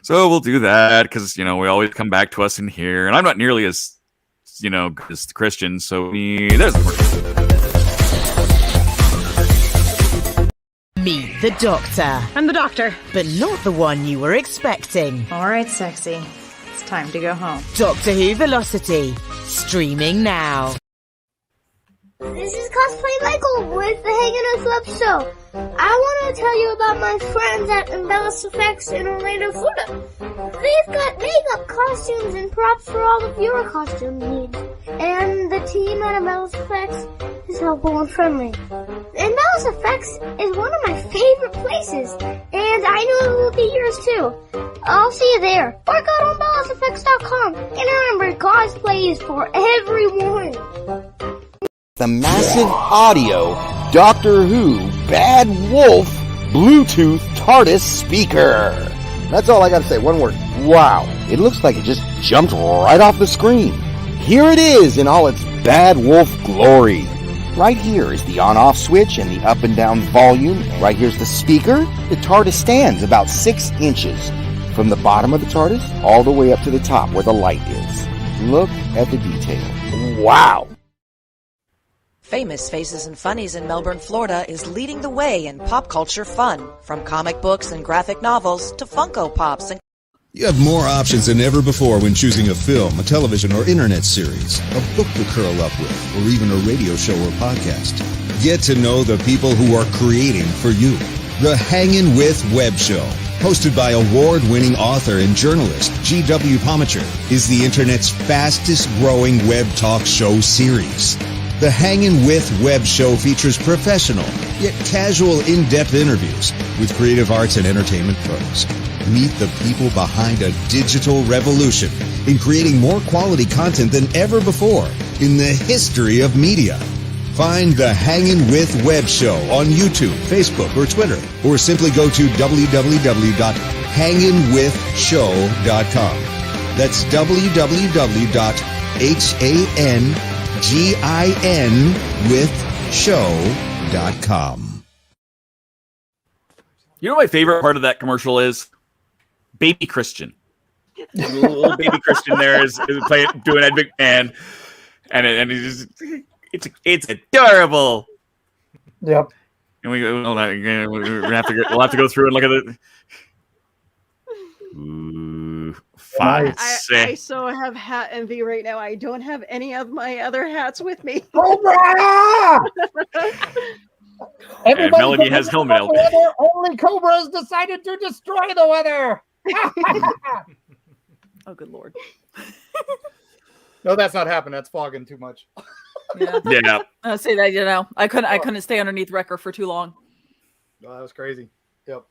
So we'll do that because, we always come back to us in here. And I'm not nearly as, good as the Christian. So there's the Meet the Doctor, I'm the doctor. but not the one you were expecting. All right, sexy. It's time to go home. Doctor Who Velocity, streaming now. This is Cosplay Michael with the Hanging Us Love Show. I want to tell you about my friends at Embellis Effects in Orlando, Florida. They've got makeup, costumes, and props for all of your costume needs. And the team at Embellis Effects is helpful and friendly. Embellis Effects is one of my favorite places, and I know it will be yours too. I'll see you there. Or go to embelliseffects.com. And remember, cosplay is for everyone. The massive audio Doctor Who Bad Wolf Bluetooth TARDIS speaker. That's all I gotta say, one word. Wow. It looks like it just jumped right off the screen. Here it is in all its Bad Wolf glory. Right here is the on-off switch and the up and down volume. Right here's the speaker. The TARDIS stands about 6 inches from the bottom of the TARDIS all the way up to the top where the light is. Look at the detail. Wow. Famous Faces and Funnies in Melbourne, Florida is leading the way in pop culture fun, from comic books and graphic novels to Funko Pops and... You have more options than ever before when choosing a film, a television or internet series, a book to curl up with, or even a radio show or podcast. Get to know the people who are creating for you. The Hangin' With Web Show, hosted by award-winning author and journalist G.W. Pomacher, is the internet's fastest-growing web talk show series. The Hangin' With Web Show features professional, yet casual, in-depth interviews with creative arts and entertainment pros. Meet the people behind a digital revolution in creating more quality content than ever before in the history of media. Find the Hangin' With Web Show on YouTube, Facebook, or Twitter, or simply go to www.hanginwithshow.com. That's www.hanginwithshow.com. You know what my favorite part of that commercial is? Baby Christian. Little baby Christian there is playing, doing Ed McMahon, and he's just, it's adorable. Yep. And we'll have to go through and look at it. Ooh, I so have hat envy right now. I don't have any of my other hats with me. Cobra! And Melanie has helmet. Only Cobras decided to destroy the weather. Oh, good Lord. No, that's not happening. That's fogging too much. Yeah. I'll say that, I couldn't stay underneath Wrecker for too long. Oh, that was crazy. Yep.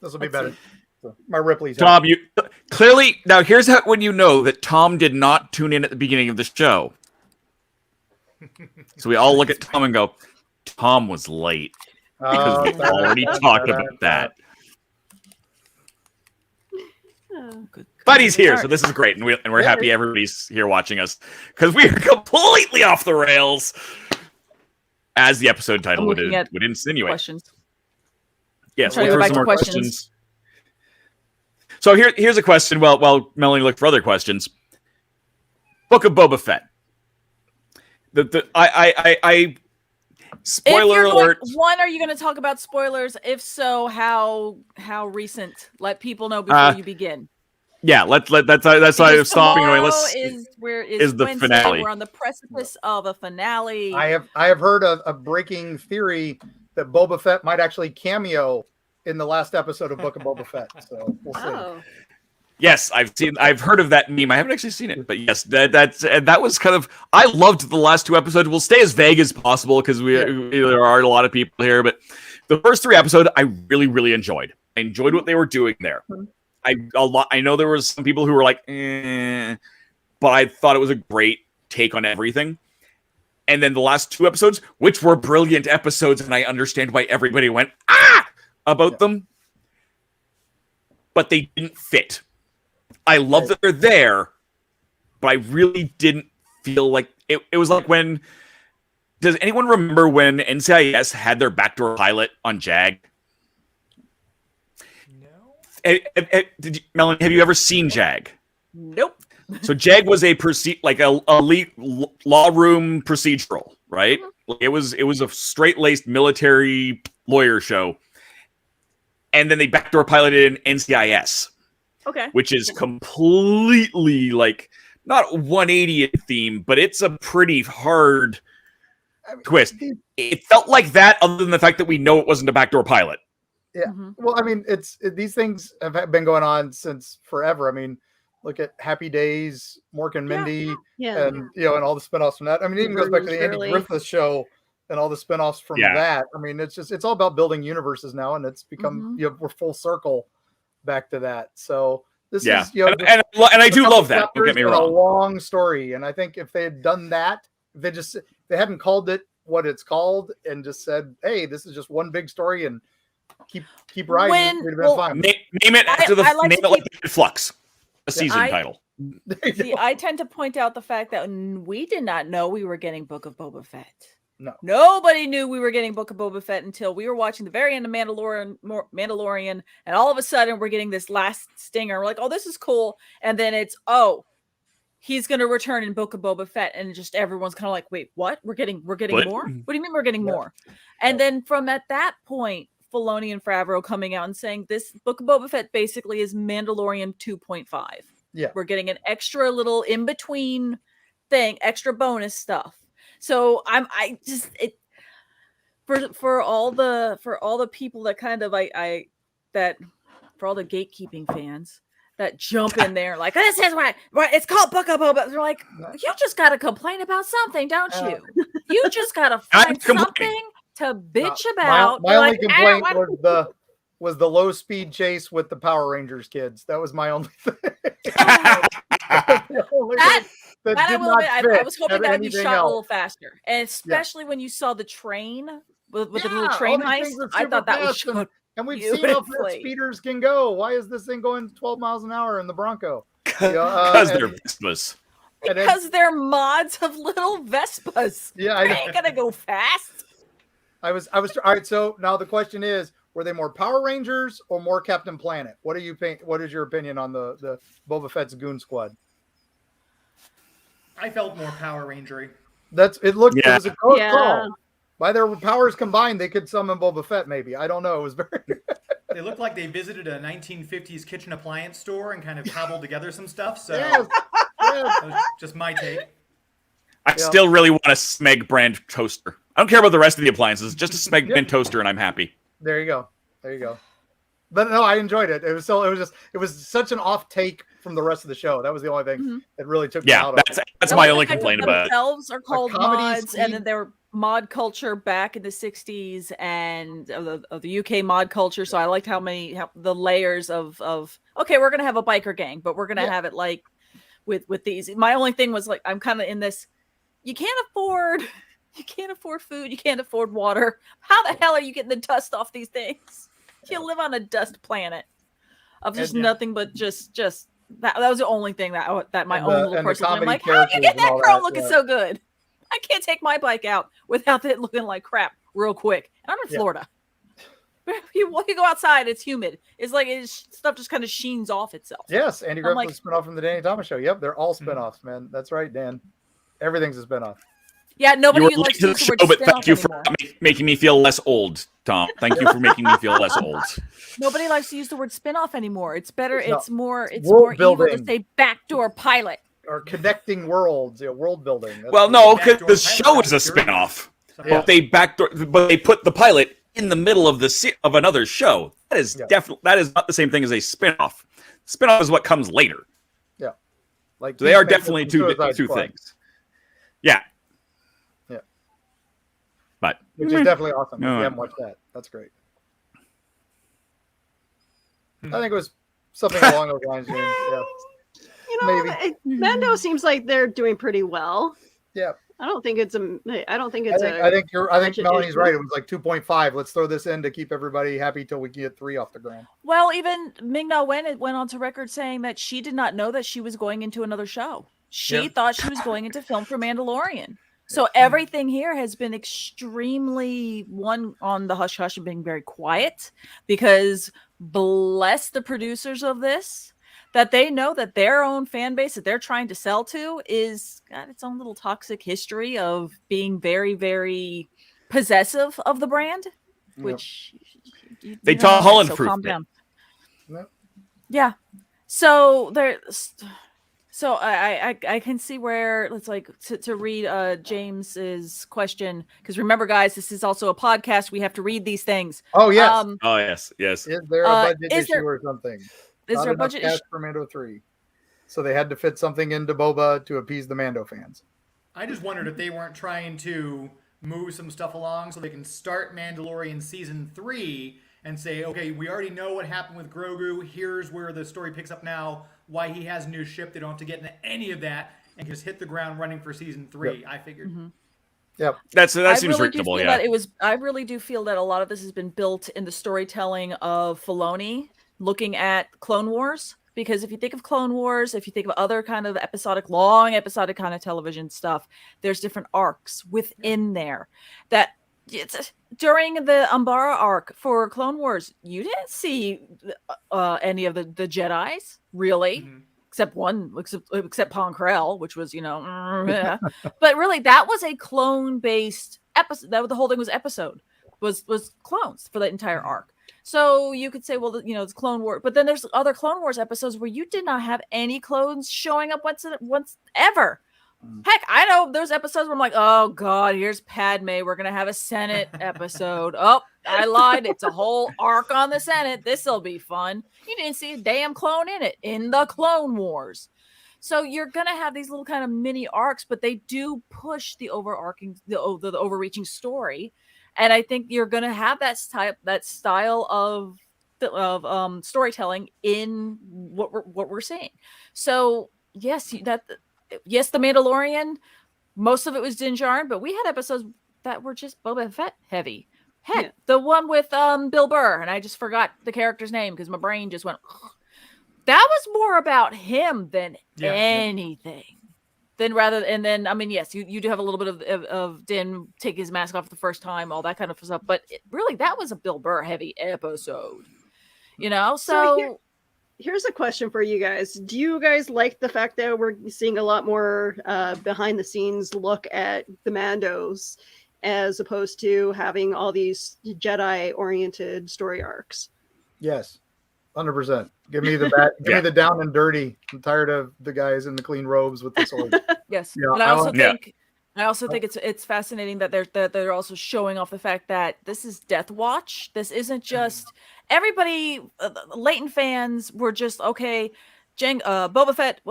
This will be better. So, my Ripley's Tom, you clearly now here's how when you know that Tom did not tune in at the beginning of the show. So we all look at Tom and go, Tom was late. Because we already talked about that. But he's here, so this is great, and we're happy everybody's here watching us because we are completely off the rails, as the episode title would insinuate. Questions. Yes, look for some more questions. So here's a question. While Melanie looked for other questions, Book of Boba Fett. I spoiler alert. One, are you going to talk about spoilers? If so, how recent? Let people know before you begin. Yeah, that's why I was stopping. Is the Wednesday. Finale? We're on the precipice of a finale. I have heard a breaking theory that Boba Fett might actually cameo in the last episode of Book of Boba Fett. So we'll see. Yes, I've heard of that meme. I haven't actually seen it, but yes, that was kind of. I loved the last two episodes. We'll stay as vague as possible because there are a lot of people here. But the first three episodes, I really, really enjoyed. I enjoyed what they were doing there. I know there was some people who were like, but I thought it was a great take on everything. And then the last two episodes, which were brilliant episodes, and I understand why everybody went about them, but they didn't fit. I love that they're there, but I really didn't feel like it was like when. Does anyone remember when NCIS had their backdoor pilot on JAG? No. Melanie, have you ever seen JAG? Nope. So JAG was a elite law room procedural, right? Mm-hmm. It was a straight-laced military lawyer show, and then they backdoor piloted in NCIS. Okay. Which is completely not 180 in theme, but it's a pretty hard twist. It felt like that, other than the fact that we know it wasn't a backdoor pilot. Yeah. Mm-hmm. Well, I mean, these things have been going on since forever. I mean, look at Happy Days, Mork and Mindy, and and all the spinoffs from that. I mean, it even goes back to the Andy Griffith show and all the spinoffs from that. I mean, it's all about building universes now, and it's become we're full circle back to that. So this is and I do love that. Don't get me wrong. A long story, and I think if they had done that, they hadn't called it what it's called and just said, "Hey, this is just one big story," and keep riding. Name it after name it like Flux, a season title. See, I tend to point out the fact that we did not know we were getting Book of Boba Fett. No. Nobody knew we were getting Book of Boba Fett until we were watching the very end of Mandalorian, and all of a sudden we're getting this last stinger. We're like, oh, this is cool. And then it's, he's going to return in Book of Boba Fett, and just everyone's kind of like, wait, what? We're getting What? more? What do you mean we're getting more? And then from at that point, Filoni and Favreau coming out and saying this Book of Boba Fett basically is Mandalorian 2.5. Yeah. We're getting an extra little in between thing, extra bonus stuff. So for all the people that kind of for all the gatekeeping fans that jump in there like, this is right, it's called Book of Boba. They're like, you just got to complain about something, don't you? You just got to find something to bitch about. My only complaint was the low speed chase with the Power Rangers kids. That was my only thing. I was hoping that would be shot a little faster, and especially when you saw the train with the little train heist. I thought that was shot. And we've seen how fast speeders can go. Why is this thing going 12 miles an hour in the Bronco? Because they're Vespas. Because they're mods of little Vespas. Yeah, I they ain't gonna go fast. I was all right. So now the question is, were they more Power Rangers or more Captain Planet? What is your opinion on the Boba Fett's Goon Squad? I felt more Power Rangery. It was a close call. By their powers combined, they could summon Boba Fett, maybe. I don't know. It was very... They looked like they visited a 1950s kitchen appliance store and kind of cobbled together some stuff. So yes. That was just my take. I still really want a Smeg brand toaster. I don't care about the rest of the appliances. Just a Smeg brand toaster, and I'm happy. There you go. But no, I enjoyed it. It was such an off take from the rest of the show. That was the only thing that really took me out of it. That's my only complaint about it. Themselves are called mods, and then they were mod culture back in the 60s and of the UK mod culture. So I liked how the layers of okay, we're gonna have a biker gang, but we're gonna have it like with these. My only thing was like, I'm kind of in this. You can't afford food. You can't afford water. How the hell are you getting the dust off these things? You live on a dust planet of just nothing but just that. That was the only thing that my own little person. I'm like, how do you get that chrome looking so good? I can't take my bike out without it looking like crap real quick. And I'm in Florida. You go outside, it's humid. It's like stuff just kind of sheens off itself. Yes, Andy Griffith was a spinoff from the Danny Thomas Show. Yep, they're all spinoffs, man. That's right, Dan. Everything's a spinoff. Yeah, nobody likes to use the word but thank you for making me feel less old, Tom. Thank you for making me feel less old. Nobody likes to use the word spinoff anymore. It's better. It's more evil to say backdoor pilot. Or connecting worlds, world building. Well, no, because the show is a spinoff. But they put the pilot in the middle of another show. That is that is not the same thing as a spinoff. Spinoff is what comes later. Yeah, so they are definitely two things. Yeah. But which is definitely awesome. If you haven't watched that, that's great. I think it was something along those lines. Yeah. Maybe Mando seems like they're doing pretty well. Yeah. I don't think it's I think Melanie's right. It was like 2.5. Let's throw this in to keep everybody happy till we get 3 off the ground. Well, even Ming-Na Wen went on to record saying that she did not know that she was going into another show. She thought she was going into film for Mandalorian. So everything here has been extremely on the hush hush and being very quiet, because bless the producers of this, that they know that their own fan base that they're trying to sell to is got its own little toxic history of being very, very possessive of the brand, which they Tom Holland proof. Calm down. Yeah. So there's. So I can see where it's like to read James's question, because remember, guys, this is also a podcast. We have to read these things. Oh yes. Yes. Is there a budget issue or something? Is there a budget issue for Mando 3? So they had to fit something into Boba to appease the Mando fans. I just wondered if they weren't trying to move some stuff along so they can start Mandalorian season 3 and say, okay, we already know what happened with Grogu. Here's where the story picks up now. Why he has a new ship. They don't have to get into any of that and just hit the ground running for season 3. Yep. I figured. Mm-hmm. Yep. That seems reasonable. Yeah. I really do feel that a lot of this has been built in the storytelling of Filoni, looking at Clone Wars. Because if you think of Clone Wars, if you think of other kind of long episodic kind of television stuff, there's different arcs within there. That it's during the Umbara arc for Clone Wars, you didn't see any of the Jedis, really. except Ponkrell, which was, yeah. But really, that was a clone-based episode. That the whole thing was clones for the entire arc. So you could say, well, it's Clone War, but then there's other Clone Wars episodes where you did not have any clones showing up once ever. Heck, I know there's episodes where I'm like, oh God, here's Padme. We're gonna have a Senate episode. Oh, I lied. It's a whole arc on the Senate. This'll be fun. You didn't see a damn clone in it in the Clone Wars. So you're gonna have these little kind of mini arcs, but they do push the overreaching story. And I think you're gonna have that style of storytelling in what we're seeing. So yes, the Mandalorian, most of it was Din Djarin, but we had episodes that were just Boba Fett heavy. Heck, the one with Bill Burr, and I just forgot the character's name because my brain just went. That was more about him than anything. Yes, you do have a little bit of Din take his mask off the first time, all that kind of stuff. But really, that was a Bill Burr heavy episode. So here's a question for you guys. Do you guys like the fact that we're seeing a lot more behind the scenes look at the Mandos as opposed to having all these Jedi oriented story arcs? Yes, 100%. Give me the me the down and dirty. I'm tired of the guys in the clean robes with the sword. Yes, Yeah, and I also think it's fascinating that they're also showing off the fact that this is Death Watch. This isn't just everybody. Leighton fans were just okay. Boba Fett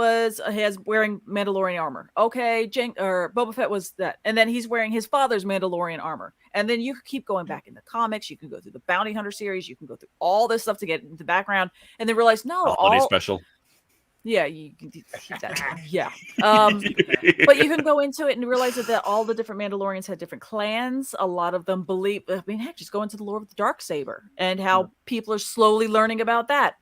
has wearing Mandalorian armor. Okay, Boba Fett was that, and then he's wearing his father's Mandalorian armor. And then you keep going back in the comics. You can go through the Bounty Hunter series. You can go through all this stuff to get into the background, and then realize holiday special. Yeah, you can do that. Yeah. But you can go into it and realize that all the different Mandalorians had different clans. A lot of them just go into the lore of the Darksaber and how people are slowly learning about that.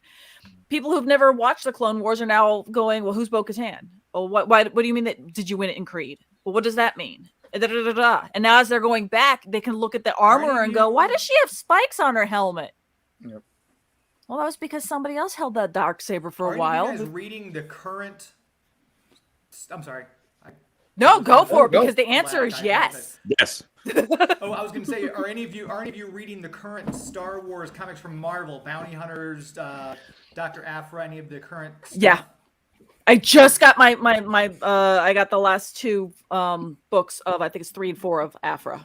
People who've never watched the Clone Wars are now going, well, who's Bo-Katan? Oh, what do you mean that did you win it in Creed? Well, what does that mean? And now as they're going back, they can look at the armor and go, why does she have spikes on her helmet? Yep. Well, that was because somebody else held that Darksaber for a while. Are you guys reading the current... I'm sorry. No, go for it, because the answer is yes. Yes. Oh, I was going to say, are any of you reading the current Star Wars comics from Marvel? Bounty Hunters, Dr. Aphra, any of the current stuff? Yeah. I just got I got the last two books of, I think it's 3 and 4 of Aphra.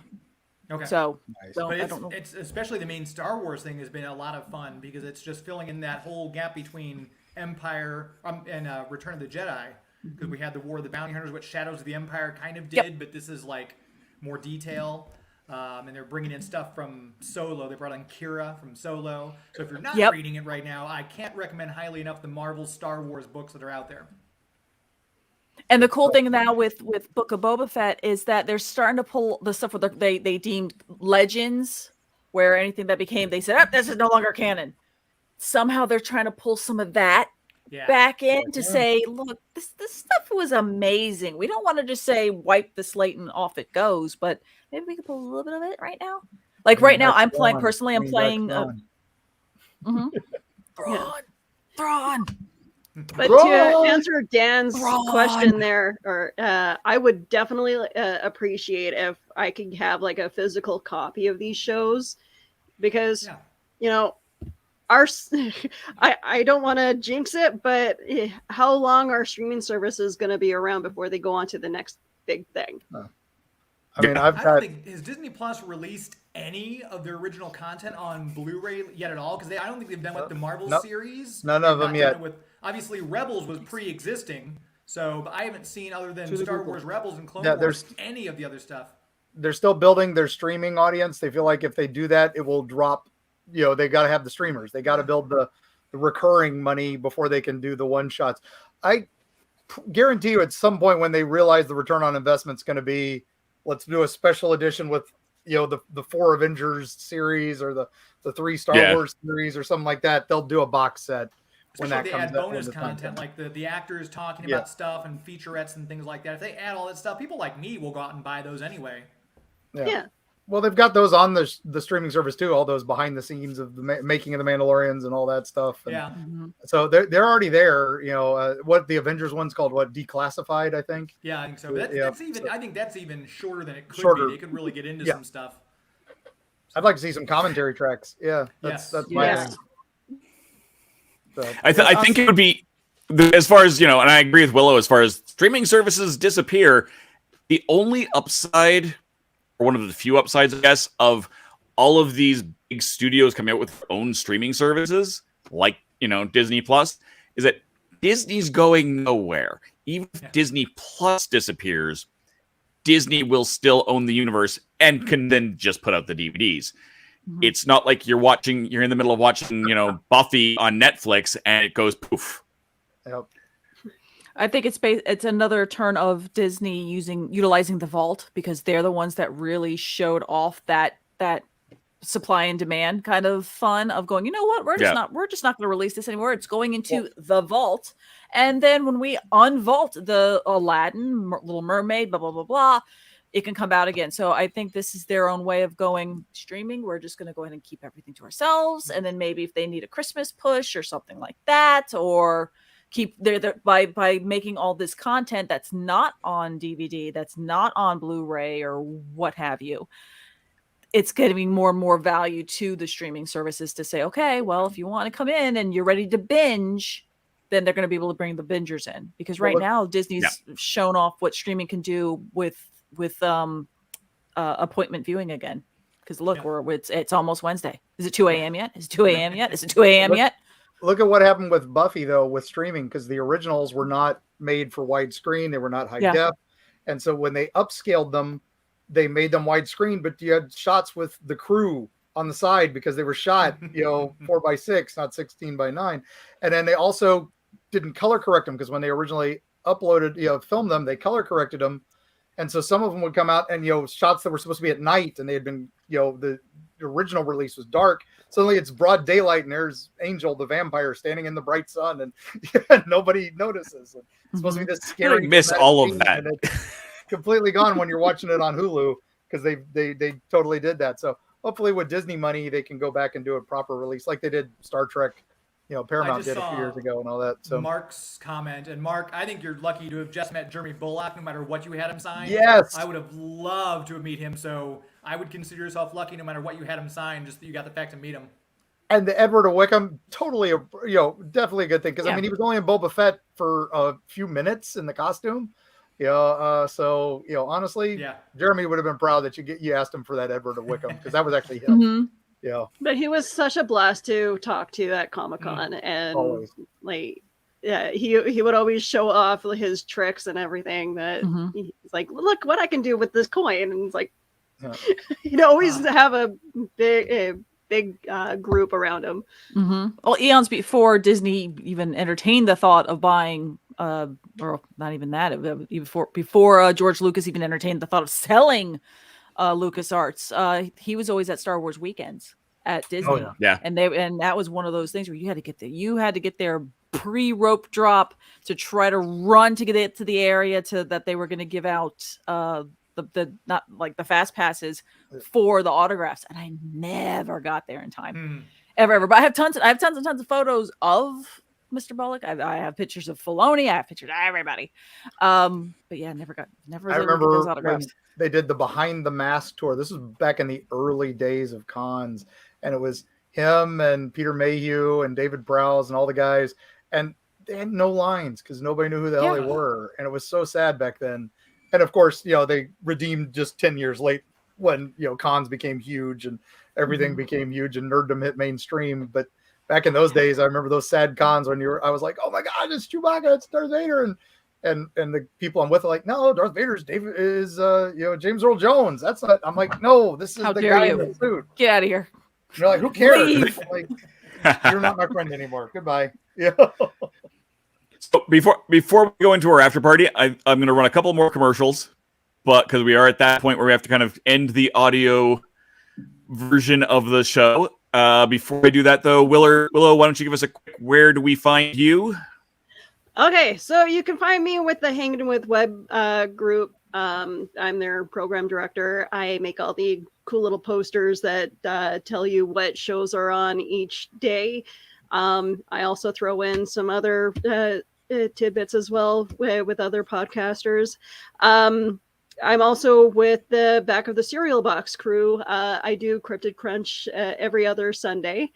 Okay. So, nice. But I don't know. It's especially the main Star Wars thing has been a lot of fun because it's just filling in that whole gap between Empire and Return of the Jedi. Because we had the War of the Bounty Hunters, which Shadows of the Empire kind of did, but this is like more detail. And they're bringing in stuff from Solo. They brought in Kira from Solo. So if you're not reading it right now, I can't recommend highly enough the Marvel Star Wars books that are out there. And the cool thing now with Book of Boba Fett is that they're starting to pull the stuff where they deemed legends, where anything that became, they said, this is no longer canon. Somehow they're trying to pull some of that back in to say, look, this stuff was amazing. We don't want to just say wipe the slate and off it goes, but maybe we could pull a little bit of it right now. Like right now, I'm playing personally. I'm playing. Thrawn. But to answer Dan's question there, I would definitely appreciate if I could have like a physical copy of these shows, because I don't want to jinx it, but how long are streaming services going to be around before they go on to the next big thing? I mean, I don't think, has Disney Plus released any of their original content on Blu-ray yet at all? Because I don't think they've done with the Marvel series. None of them yet. Obviously, Rebels was pre-existing, but I haven't seen, other than Star Wars Rebels and Clone Wars, any of the other stuff. They're still building their streaming audience. They feel like if they do that, it will drop. They got to have the streamers. They got to build the recurring money before they can do the one-shots. I guarantee you at some point when they realize the return on investment is going to be, let's do a special edition with the 4 Avengers series or the 3 Star Wars series or something like that. They'll do a box set. Especially when they add bonus content, like the actors talking about stuff and featurettes and things like that. If they add all that stuff, people like me will go out and buy those anyway. Yeah. Well, they've got those on the streaming service too. All those behind the scenes of the making of the Mandalorians and all that stuff. And Yeah. so they're already there. You know, what the Avengers one's called? What, Declassified? I think. Yeah, I think so. But that's even. I think that's even shorter than it could Shorter. be. They could really get into some stuff. I'd like to see some commentary tracks. Yeah, that's my thing. So, I think it would be, as far as, and I agree with Willow, as far as streaming services disappear, the only upside, or one of the few upsides, I guess, of all of these big studios coming out with their own streaming services, like, Disney Plus, is that Disney's going nowhere. Even if Disney Plus disappears, Disney will still own the universe and can then just put out the DVDs. It's not like you're in the middle of watching, Buffy on Netflix and it goes poof. Yep. I think it's another turn of Disney utilizing the vault, because they're the ones that really showed off that supply and demand kind of fun of going, you know what, we're just not going to release this anymore. It's going into the vault. And then when we unvault the Aladdin, Little Mermaid, blah, blah, blah, blah, it can come out again. So I think this is their own way of going streaming. We're just going to go ahead and keep everything to ourselves. And then maybe if they need a Christmas push or something like that, or keep by making all this content that's not on DVD, that's not on Blu-ray or what have you, it's going to be more and more value to the streaming services to say, okay, well, if you want to come in and you're ready to binge, then they're going to be able to bring the bingers in, because right now Disney's shown off what streaming can do with appointment viewing again. Because look, it's almost Wednesday. Is it 2 a.m. yet? Is it 2 a.m. yet? Is it 2 a.m. yet? Look at what happened with Buffy, though, with streaming, because the originals were not made for widescreen. They were not high def. And so when they upscaled them, they made them widescreen, but you had shots with the crew on the side because they were shot, 4:6, not 16:9. And then they also didn't color correct them, because when they originally uploaded, filmed them, they color corrected them. And so some of them would come out and, shots that were supposed to be at night, and they had been, the original release was dark. Suddenly it's broad daylight and there's Angel the vampire standing in the bright sun, and nobody notices. And it's supposed to be this scary. I miss all of that. And it's completely gone when you're watching it on Hulu, because they totally did that. So hopefully with Disney money, they can go back and do a proper release like they did Star Trek. Paramount did a few years ago and all that. So Mark's comment, and Mark, I think you're lucky to have just met Jeremy Bullock, no matter what you had him sign. Yes. I would have loved to have met him, so I would consider yourself lucky no matter what you had him sign, just that you got the fact to meet him. And the Edward of Wickham, totally, definitely a good thing, because I mean, he was only in Boba Fett for a few minutes in the costume. So honestly, Jeremy would have been proud that you asked him for that Edward of Wickham, because that was actually him. Mm-hmm. Yeah, but he was such a blast to talk to at Comic-Con, and always. He would always show off his tricks and everything. That he's like, look what I can do with this coin, and it's like, he'd always have a big group around him. Well, eons before Disney even entertained the thought of buying, or not even that, before George Lucas even entertained the thought of selling LucasArts, he was always at Star Wars weekends at Disney. And that was one of those things where you had to get there pre-rope drop to try to run to get to the area that they were going to give out the not like the fast passes for the autographs, and I never got there in time ever. But I have tons and tons of photos of Mr. Bullock. I have pictures of Filoni. I have pictures of everybody. But yeah, never I remember those autographs. When they did the Behind the Mask tour. This was back in the early days of cons, and it was him and Peter Mayhew and David Prowse and all the guys, and they had no lines because nobody knew who the hell they were, and it was so sad back then. And of course, they redeemed just 10 years late when cons became huge and everything became huge and nerddom hit mainstream. But back in those days, I remember those sad cons when I was like, oh my God, it's Chewbacca, it's Darth Vader, and the people I'm with are like, no, Darth Vader's James Earl Jones. That's not. I'm like, no, this is the guy in the suit. Get out of here. And they're like, who cares? I'm like, you're not my friend anymore. Goodbye. Yeah. So before we go into our after party, I'm going to run a couple more commercials, but because we are at that point where we have to kind of end the audio version of the show. Before we do that, though, Willow, why don't you give us a quick where do we find you? Okay, so you can find me with the Hanging with Web group. I'm their program director. I make all the cool little posters that tell you what shows are on each day. I also throw in some other tidbits as well with other podcasters. I'm also with the Back of the Cereal Box crew. I do Cryptid Crunch every other Sunday.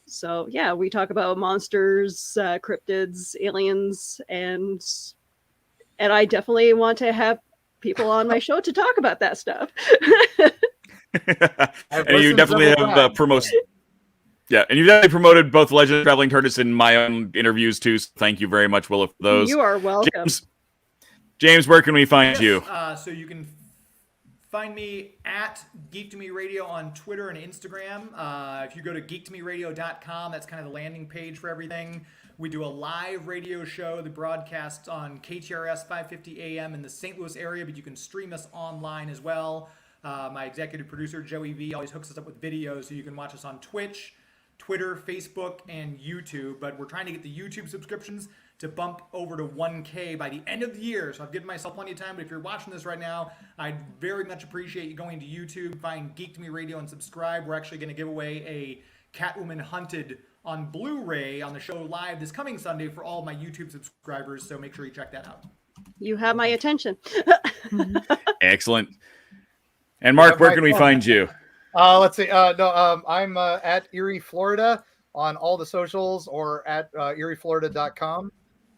So yeah, we talk about monsters, cryptids, aliens, and I definitely want to have people on my show to talk about that stuff. And you definitely have promoted. Yeah, and you've definitely promoted both Legend of Traveling TARDIS in my own interviews too. So thank you very much, Willa, for those. You are welcome. James, where can we find you? So you can find me at Geek2Me Radio on Twitter and Instagram. If you go to geek2meradio.com, that's kind of the landing page for everything. We do a live radio show that broadcasts on KTRS 550 AM in the St. Louis area, but you can stream us online as well. My executive producer, Joey V, always hooks us up with videos, so you can watch us on Twitch, Twitter, Facebook, and YouTube. But we're trying to get the YouTube subscriptions to bump over to 1K by the end of the year. So I've given myself plenty of time, but if you're watching this right now, I'd very much appreciate you going to YouTube, find Geek2Me Radio, and subscribe. We're actually going to give away a Catwoman Hunted on Blu-ray on the show live this coming Sunday for all of my YouTube subscribers, so make sure you check that out. You have my attention. Excellent. And Mark, where can we find you? Let's see. I'm at Erie, Florida on all the socials, or at erieflorida.com.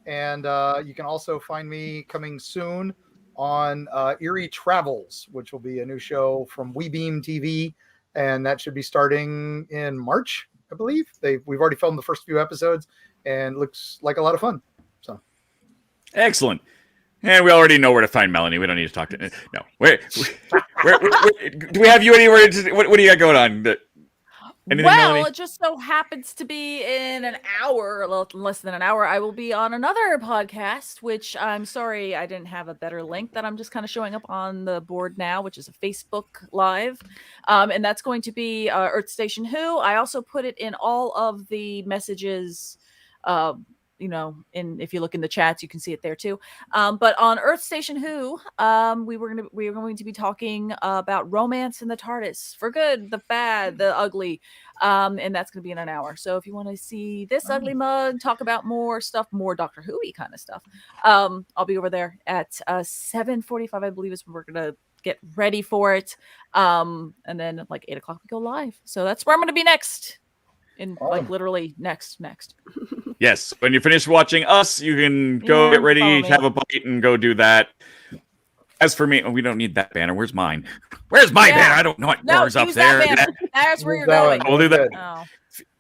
And you can also find me coming soon on Erie Travels, which will be a new show from WeBeam TV, and that should be starting in March, I believe. We've already filmed the first few episodes, and looks like a lot of fun. So, excellent. And we already know where to find Melanie. We don't need to talk to. No, where do we have you anywhere? What do you got going on? Anything, well, Melanie? it just so happens to be in an hour, a little less than an hour, I will be on another podcast, which I'm sorry I didn't have a better link that I'm just kind of showing up on the board now, which is a Facebook Live. And that's going to be Earth Station Who. I also put it in all of the messages, if you look in the chats, you can see it there too. But on Earth Station Who, we are going to be talking about romance in the TARDIS, for good, the bad, the ugly, and that's going to be in an hour. So if you want to see this ugly mug, talk about more stuff, more Doctor Who-y kind of stuff, I'll be over there at 7:45, I believe, is when we're going to get ready for it, and then at like 8 o'clock we go live. So that's where I'm going to be next. Like literally next. Yes, when you finish watching us, you can go get ready, have a bite, and go do that. As for me, we don't need that banner. Where's mine? Where's my banner? I don't know what yours up there. That's where you're going. We'll do that. Oh,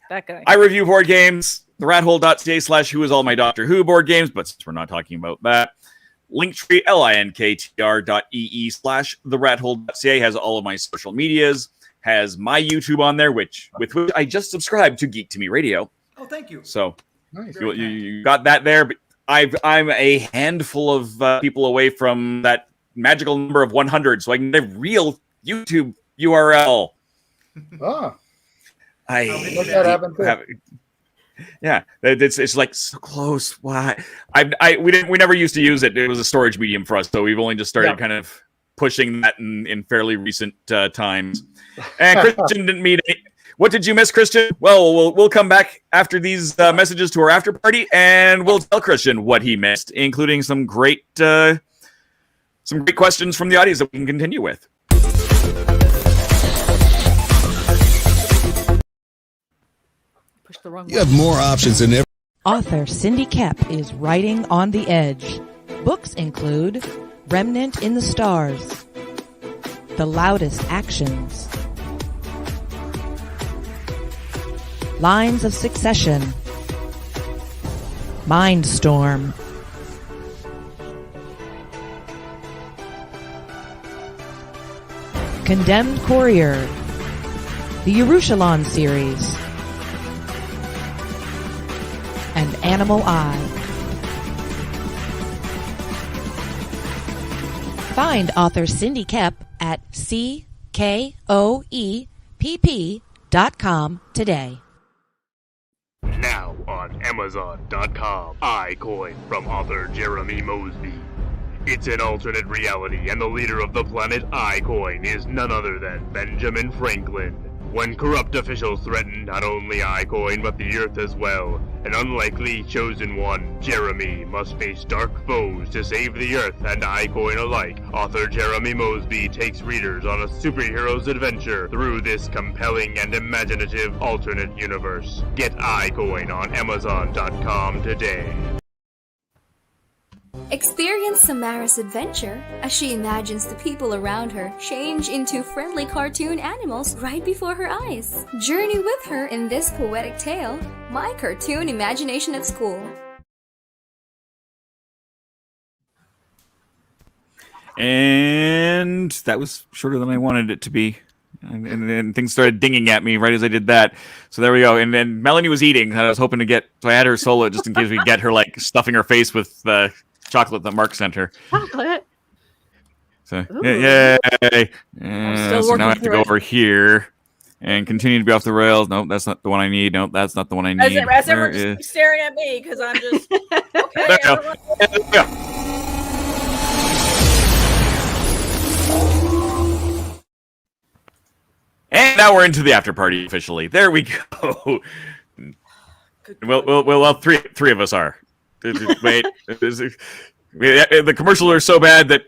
that guy. I review board games. The RatHole.ca/who is all my Doctor Who board games, but since we're not talking about that, Linktree linktr.ee/the RatHole.ca has all of my social medias. Has my YouTube on there, with which I just subscribed to Geek2Me Radio. Oh, thank you. So nice. you got that there. But I'm a handful of people away from that magical number of 100, so I can get a real YouTube URL. Oh, yeah, it's like so close. Why? We never used to use it. It was a storage medium for us, so we've only just started kind of pushing that in fairly recent times. And Christian didn't meet any. What did you miss, Christian? Well, we'll come back after these messages to our after party, and we'll tell Christian what he missed, including some great questions from the audience that we can continue with. Push the wrong You have more options than ever. Author Cindy Koepp is writing on the edge. Books include Remnant in the Stars, The Loudest Actions, Lines of Succession, Mindstorm, Condemned Courier, the Yerushalayim series, and Animal Eye. Find author Cindy Koepp at CKOEPP.com today. Now on Amazon.com, I Coin from author Jeremy Mosby. It's an alternate reality, and the leader of the planet iCoin is none other than Benjamin Franklin. When corrupt officials threaten not only iCoin but the Earth as well, an unlikely chosen one, Jeremy, must face dark foes to save the Earth and iCoin alike. Author Jeremy Mosby takes readers on a superhero's adventure through this compelling and imaginative alternate universe. Get iCoin on Amazon.com today. Experience Samara's adventure as she imagines the people around her change into friendly cartoon animals right before her eyes. Journey with her in this poetic tale, My Cartoon Imagination at School. And that was shorter than I wanted it to be. And then things started dinging at me right as I did that. So there we go. And then Melanie was eating, and I was hoping to get, so I had her solo just in case we get her like stuffing her face with chocolate that Mark sent her. Chocolate. So yay! So now I have to go it. over here and continue to be off the rails. Nope, that's not the one I need. Nope, that's not the one I need. As everyone just keeps staring at me because I'm just okay. There we go. There we go. And now we're into the after party officially. There we go. Well, three of us are. Wait, the commercials are so bad that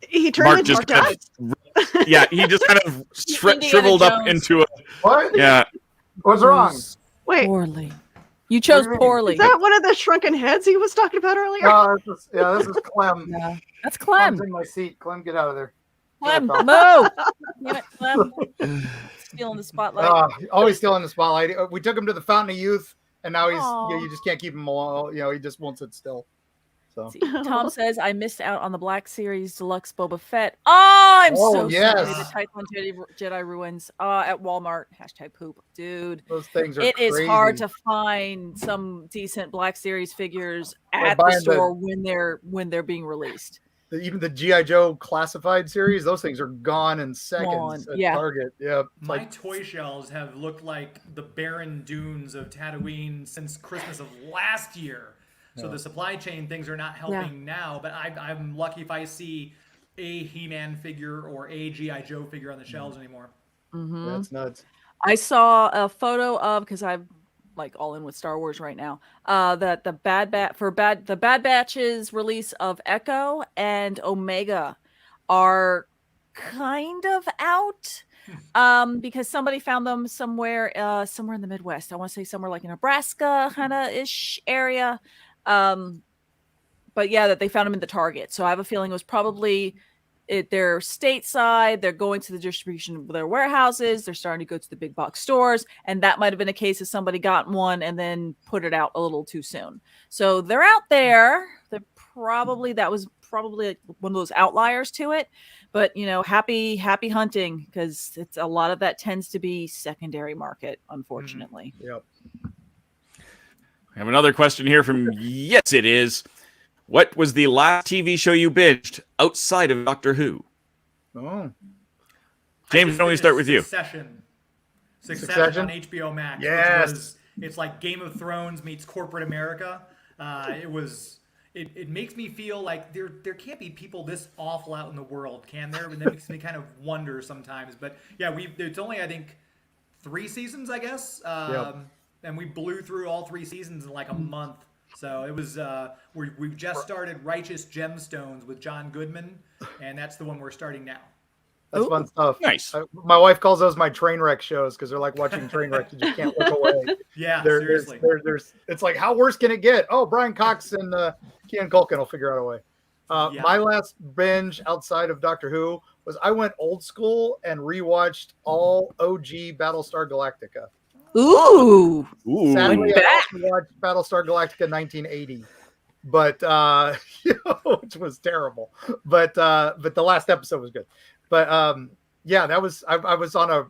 he turned Mark into just kind of, he just kind of shriveled up into a What? Yeah. What's wrong? Wait. Poorly. You chose poorly. Is that one of the shrunken heads he was talking about earlier? No, this is Clem. Yeah, that's Clem. Clem's in my seat. Clem, get out of there. Clem, move! Damn it, Clem. Stealing the spotlight. Always stealing the spotlight. We took him to the Fountain of Youth, and now he's you just can't keep him alone. He just won't sit still. So Tom says, I missed out on the Black Series Deluxe Boba Fett. Oh, I'm so sorry. The Tython Jedi Ruins at Walmart. #poop. Dude, those things are It crazy. is hard to find some decent Black Series figures at the store when they're being released. Even the G.I. Joe classified series, those things are gone in seconds at Target. Yeah. My toy shelves have looked like the barren dunes of Tatooine since Christmas of last year. So the supply chain things are not helping now, but I'm lucky if I see a He-Man figure or a G.I. Joe figure on the shelves anymore. Mm-hmm. That's nuts. I saw a photo of, because I'm like all in with Star Wars right now, that the Bad Batch's release of Echo and Omega are kind of out. Because somebody found them somewhere in the Midwest. I want to say somewhere like in Nebraska kind of ish area. But yeah, that they found them in the Target. So I have a feeling it was probably they're stateside. They're going to the distribution of their warehouses. They're starting to go to the big box stores. And that might have been a case of somebody got one and then put it out a little too soon. So they're out there. That was probably like one of those outliers to it. But, happy hunting, because it's a lot of that tends to be secondary market, unfortunately. Yep. I have another question here from Yes It Is. What was the last TV show you binged outside of Doctor Who? Oh. James, why don't we start with you? Succession on HBO Max. Yes. It's like Game of Thrones meets corporate America. It makes me feel like there can't be people this awful out in the world, can there? And that makes me kind of wonder sometimes. But yeah, it's only, I think, 3 seasons, I guess. And we blew through all 3 seasons in like a month. So it was, we've just started Righteous Gemstones with John Goodman, and that's the one we're starting now. That's fun stuff. Nice. My wife calls those my train wreck shows because they're like watching train wrecks. You just can't look away. Yeah, seriously. It's like, how worse can it get? Oh, Brian Cox and Kean Culkin will figure out a way. My last binge outside of Doctor Who was I went old school and rewatched all OG Battlestar Galactica. Ooh. Sadly, I watched Battlestar Galactica 1980, but which was terrible. But the last episode was good. But that was I was on a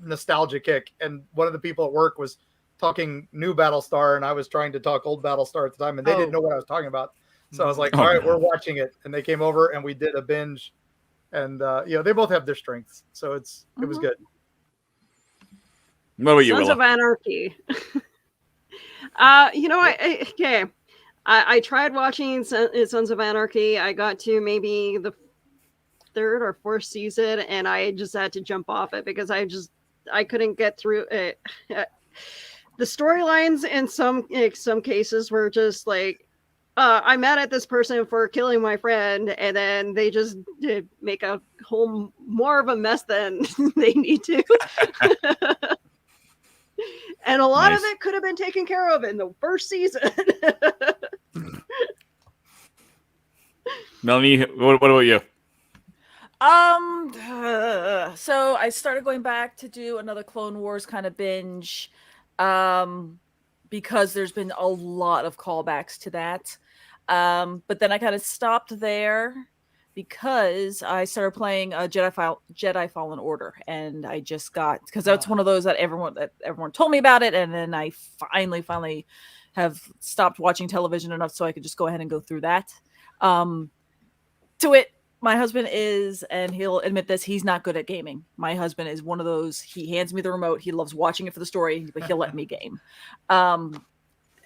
nostalgia kick, and one of the people at work was talking new Battlestar, and I was trying to talk old Battlestar at the time, and they didn't know what I was talking about. So I was like, all right, we're watching it, and they came over and we did a binge, and they both have their strengths, so it was good. What about you, Sons Willa? of Anarchy. Okay. I tried watching Sons of Anarchy. I got to maybe the third or fourth season, and I just had to jump off it because I couldn't get through it. The storylines in some cases were just like, I'm mad at this person for killing my friend, and then they just make a whole more of a mess than they need to. And a lot of it could have been taken care of in the first season. Melanie, what about you? So I started going back to do another Clone Wars kind of binge, because there's been a lot of callbacks to that. But then I kind of stopped there because I started playing Jedi Fallen Order, and I just got, because that's one of those that everyone told me about it, and then I finally have stopped watching television enough so I could just go ahead and go through that. To it, my husband is, and he'll admit this, he's not good at gaming. My husband is one of those, he hands me the remote, he loves watching it for the story, but he'll let me game.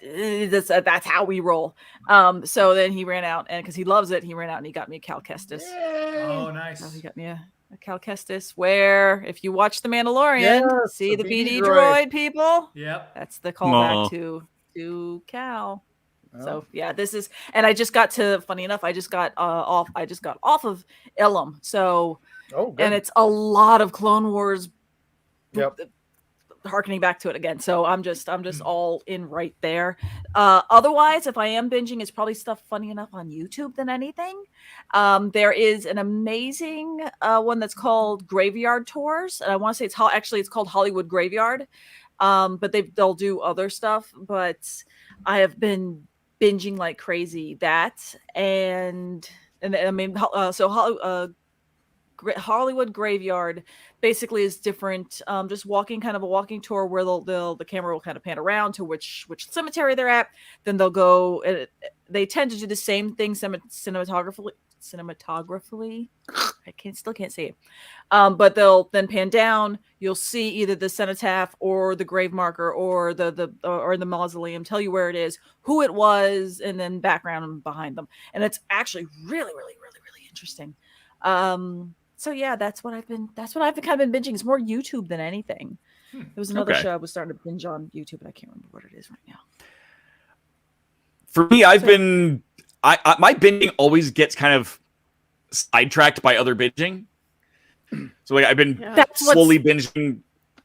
That's how we roll. So then he ran out, and because he loves it, he ran out and he got me a Cal Kestis. Oh, nice. So he got me a Cal Kestis, where if you watch The Mandalorian, see the BD droid people. Yep. That's the callback to Cal. So yeah, this is, and I just got to, funny enough, I just got off of Ilum. So, and it's a lot of Clone Wars. Yep. Harkening back to it again. So I'm just all in right there. Otherwise, if I am binging, it's probably stuff, funny enough, on YouTube than anything. There is an amazing one that's called Graveyard Tours, and I want to say it's called Hollywood Graveyard. But they'll do other stuff. But I have been binging like crazy that, and I mean, Hollywood Graveyard basically is different. Just walking tour where the camera will kind of pan around to which cemetery they're at. Then they'll go. They tend to do the same thing cinematographically. I still can't say it. But they'll then pan down. You'll see either the cenotaph or the grave marker or the mausoleum. Tell you where it is, who it was, and then background behind them. And it's actually really, really, really, really interesting. So yeah, that's what I've kind of been binging. It's more YouTube than anything. There was another show I was starting to binge on YouTube, but I can't remember what it is right now. For me, my binging always gets kind of sidetracked by other binging. So like I've been slowly binging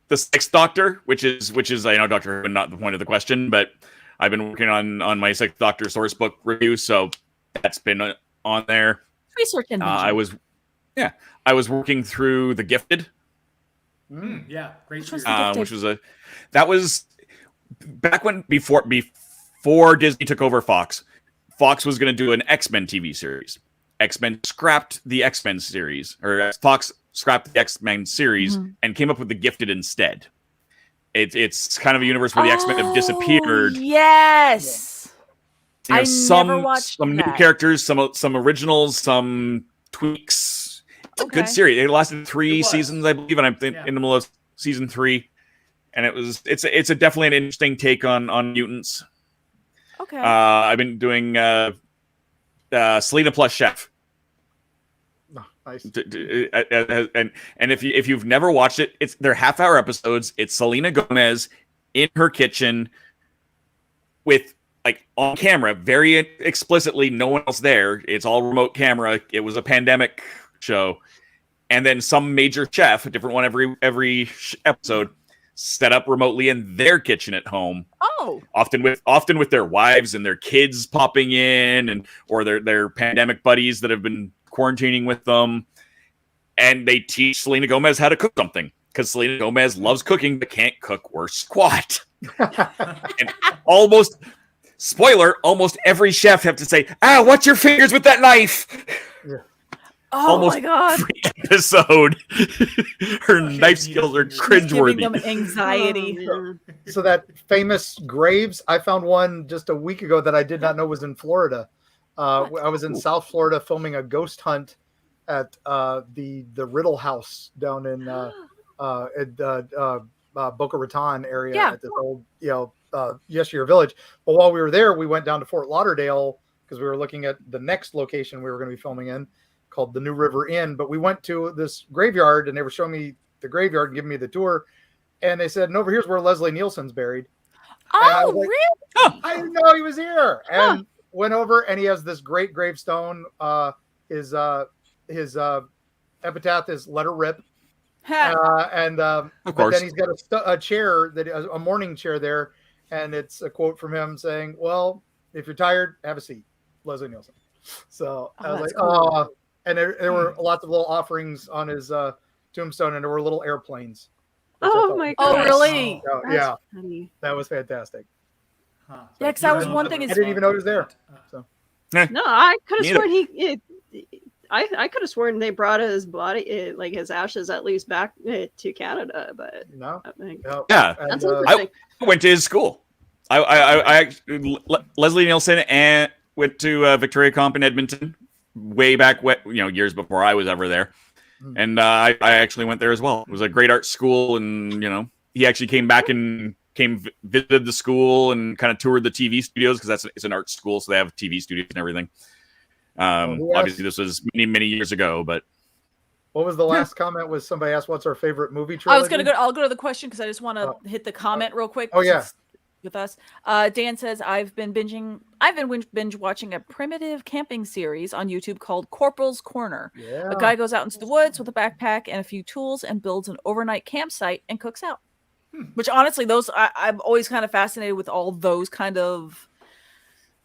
the Sixth Doctor, which is I know Doctor Who, not the point of the question, but I've been working on my Sixth Doctor source book review, so that's been on there. Research and I was working through The Gifted. Yeah, great series. That was back when before Disney took over Fox. Fox was going to do an X-Men TV series. X-Men scrapped the X-Men series, or Fox scrapped the X-Men series and came up with The Gifted instead. It's kind of a universe where the X-Men have disappeared. Yes. You know, some new characters, some originals, some tweaks. It's a good series. It lasted 3 seasons, I believe, and I'm in the middle of season 3. And it's definitely an interesting take on mutants. Okay. I've been doing Selena plus Chef. Oh, nice. And if you've never watched it, they're half-hour episodes. It's Selena Gomez in her kitchen with, like, on camera, very explicitly, no one else there. It's all remote camera. It was a pandemic show. And then some major chef, a different one every episode, set up remotely in their kitchen at home. Oh, often with their wives and their kids popping in, or their pandemic buddies that have been quarantining with them, and they teach Selena Gomez how to cook something because Selena Gomez loves cooking but can't cook worth squat. And almost every chef have to say, watch your fingers with that knife. Yeah. Oh almost my god! Every episode, her knife skills are cringeworthy. Giving them anxiety. So that famous graves, I found one just a week ago that I did not know was in Florida. I was in South Florida filming a ghost hunt at the Riddle House down in Boca Raton area Yeah. at this old, yesteryear village. But while we were there, we went down to Fort Lauderdale because we were looking at the next location we were going to be filming in, called the New River Inn. But we went to this graveyard, and they were showing me the graveyard and giving me the tour. And they said, and over here's where Leslie Nielsen's buried. Oh, really? I didn't know he was here. And went over, and he has this great gravestone. His epitaph is "Let Her Rip." But then he's got a chair, a mourning chair there, and it's a quote from him saying, "Well, if you're tired, have a seat, Leslie Nielsen." So I was like, cool. "Oh!" And there were lots of little offerings on his tombstone, and there were little airplanes. Oh my god! goodness. Oh, really? So, yeah, that was fantastic. Yeah, because that was one thing. I didn't even know he was there. So. No, I could have sworn I could have sworn they brought his body, like his ashes, at least back to Canada. But no. Yeah, that's I went to his school. I Leslie Nielsen and went to Victoria Comp in Edmonton way back, years before I was ever there, and I actually went there as well. It was a great art school, and he actually came back and visited the school and kind of toured the TV studios because it's an art school, so they have TV studios and everything. Obviously, this was many years ago, but what was the last comment? Was somebody asked, "What's our favorite movie trilogy?" I'll go to the question because I just want to hit the comment real quick. Oh yeah. With us, Dan says I've been binge watching a primitive camping series on YouTube called Corporal's Corner. Yeah. A guy goes out into the woods with a backpack and a few tools and builds an overnight campsite and cooks out. Which honestly, I'm always kind of fascinated with all those kind of.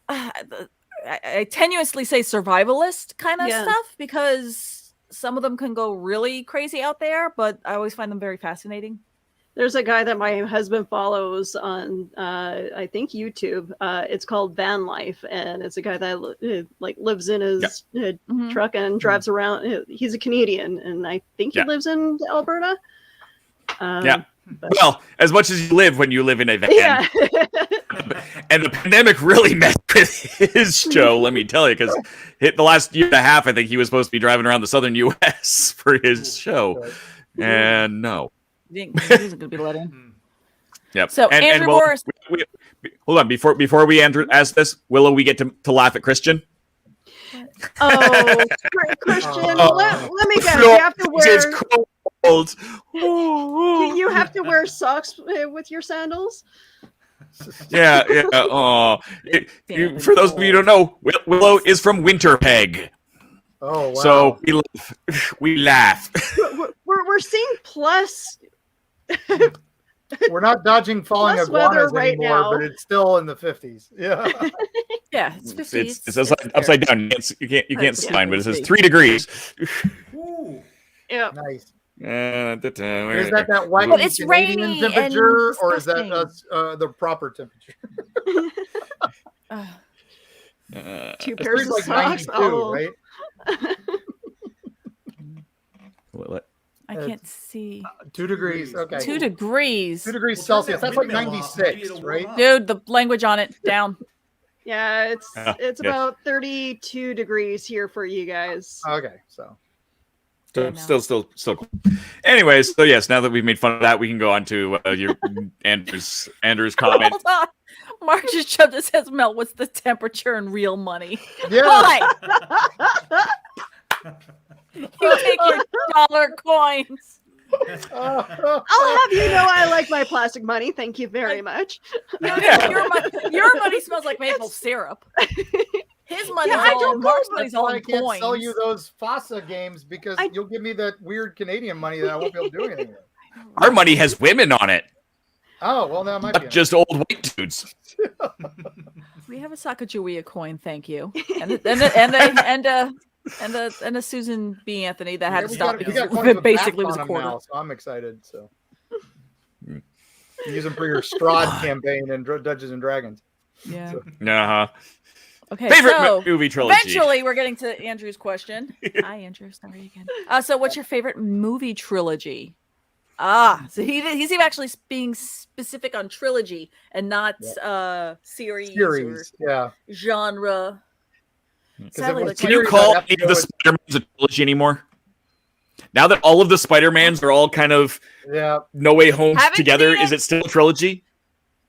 I tenuously say survivalist kind of stuff because some of them can go really crazy out there, but I always find them very fascinating. There's a guy that my husband follows on, I think YouTube. It's called Van Life, and it's a guy that lives in his truck and drives around. He's a Canadian, and I think he lives in Alberta. Well, as much as you live when you live in a van. Yeah. And the pandemic really messed with his show, let me tell you, because the last year and a half, I think he was supposed to be driving around the southern U.S. for his show. And no. He wasn't going to be let in. Yep. So, Andrew Morris. Hold on. Before we ask this, Willow, we get to laugh at Christian? Oh, Christian, let me guess. You have to wear... It's cold. You have to wear socks with your sandals? Yeah. Oh, for those of you who don't know, Willow is from Winterpeg. Oh, wow. So we laugh. We're seeing plus. We're not dodging falling iguanas anymore, but it's still in the 50s. Yeah. Yeah, it's 50s. It's upside down. You can't sign, but it says 3 degrees. Ooh. Yeah. Nice. Is that wacky but it's Canadian rainy temperature, or is that the proper temperature? 2 pairs of socks. 92, right? I can't see. 2 degrees. Okay. 2 degrees. 2 degrees Celsius. That's like 96, right? Dude, the language on it down. Yeah, it's about 32 degrees here for you guys. Okay, so. Still cool. Anyways, so yes, now that we've made fun of that, we can go on to your Andrew's comment. Hold on. Mark just shoved his head. Mel, what's the temperature in real money? Yeah. Why? You take your dollar coins. I'll have you know I like my plastic money. Thank you very much. Your money smells like maple syrup. His money, Mark's money's all I can't coins. sell you those FASA games because you'll give me that weird Canadian money that I won't be able to do anything with. Our money has women on it. Oh, well, now might not be just old white dudes. We have a Sacagawea coin, thank you, and a Susan B. Anthony that had to stop because basically was a quarter. Now, so I'm excited. So use them for your Strahd campaign and Dungeons and Dragons. Yeah. So. Okay. Favorite movie trilogy. Eventually, we're getting to Andrew's question. Hi, Andrew. Sorry again. So, what's your favorite movie trilogy? So he's actually being specific on trilogy and not series or genre. Can you call any of the Spider-Mans a trilogy anymore? Now that all of the Spider-Mans are all kind of No Way Home together, is it still a trilogy?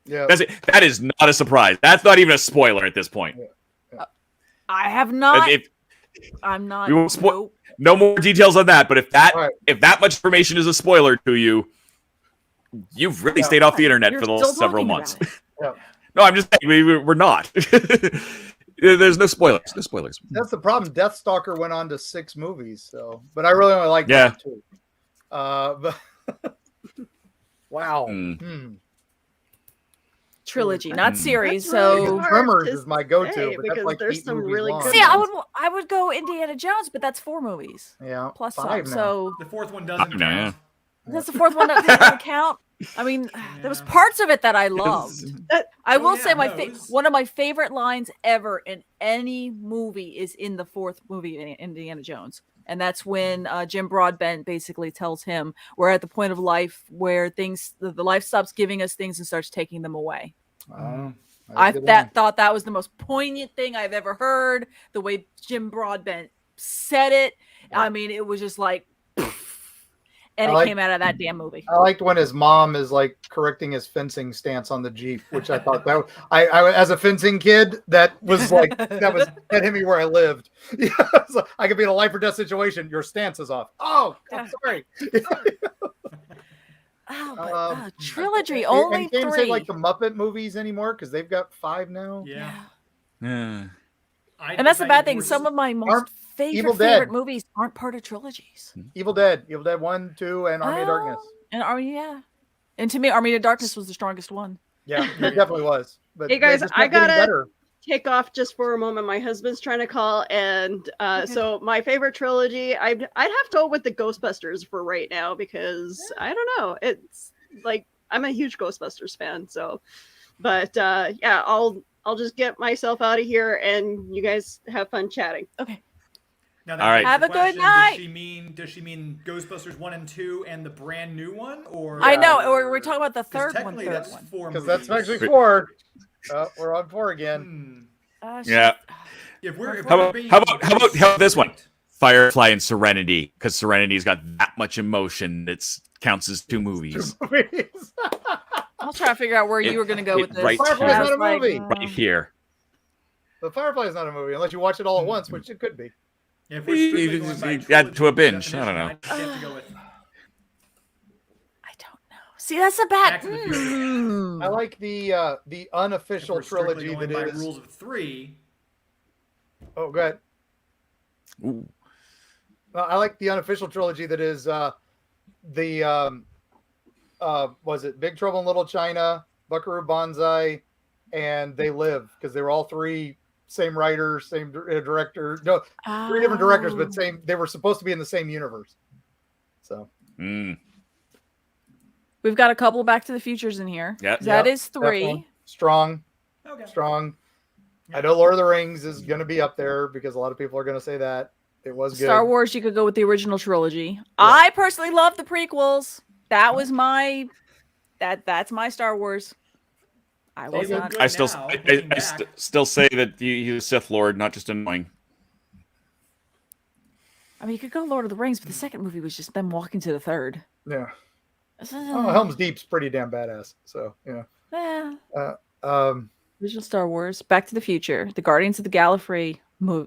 Yeah. That is not a surprise. That's not even a spoiler at this point. I have not. I'm not. We won't no more details on that. But if that much information is a spoiler to you, you've really stayed off the internet for the last several months. No, I'm just saying we're not. There's no spoilers. No spoilers. That's the problem. Deathstalker went on to 6 movies, but I really only like that too. But wow. Trilogy, not series. So Tremors is my go-to, but that's like there's some really good. See, I would go Indiana Jones, but that's 4 movies. Yeah, plus 5 some. So the 4th one doesn't count. That's the 4th one that doesn't count. I mean, there was parts of it that I loved. I will say one of my favorite lines ever in any movie is in the 4th movie, Indiana Jones. And that's when Jim Broadbent basically tells him we're at the point of life where the life stops giving us things and starts taking them away. I thought that was the most poignant thing I've ever heard. The way Jim Broadbent said it. I mean, it was just like, and it came out of that damn movie. I liked when his mom is like correcting his fencing stance on the Jeep, which I thought that I as a fencing kid, that was like that hit me where I lived. So I could be in a life or death situation. Your stance is off. Oh, I'm sorry. Trilogy and only can't 3. say like the Muppet movies anymore because they've got 5 now. Yeah. And that's the bad thing. Some of my most favorite movies aren't part of trilogies. Evil Dead 1, 2, and Army of Darkness. And to me, Army of Darkness was the strongest one. Yeah, it definitely was. But hey guys, I gotta take off just for a moment. My husband's trying to call, and so my favorite trilogy, I'd have to go with the Ghostbusters for right now because I don't know. It's like I'm a huge Ghostbusters fan, so. But I'll just get myself out of here, and you guys have fun chatting. Okay. Now, all right. Have a good night. Does she mean Ghostbusters 1 and 2 and the brand new one, or I know, or we're talking about the third one. That's 4 because that's actually 4. We're on 4 again. Yeah. How about this one? Firefly and Serenity, because Serenity's got that much emotion. It counts as 2 movies. I'll try to figure out where you were going to go with this. Firefly's not a movie. Right here. The Firefly is not a movie unless you watch it all at once, which it could be. Yeah, if we're going by add to a binge. I don't know. I don't know. See, that's a bad. I like the unofficial trilogy that by is rules of 3. Oh, go ahead. Ooh. I like the unofficial trilogy that is was it Big Trouble in Little China, Buckaroo Banzai, and They Live, because they were all 3 same writer, same director. No, 3 different directors, but same. They were supposed to be in the same universe. So we've got a couple Back to the Futures in here. Yeah, that is 3. Definitely. Strong. Okay. Strong. I know Lord of the Rings is going to be up there because a lot of people are going to say that it was good. Star Wars, you could go with the original trilogy. Yeah. I personally love the prequels. That was my that's my Star Wars. I still say that he was Sith Lord, not just annoying. I mean, you could go Lord of the Rings, but the second movie was just them walking to the third. Yeah. Helm's Deep's pretty damn badass. So yeah. Yeah. Original Star Wars, Back to the Future, the Guardians of the Galaxy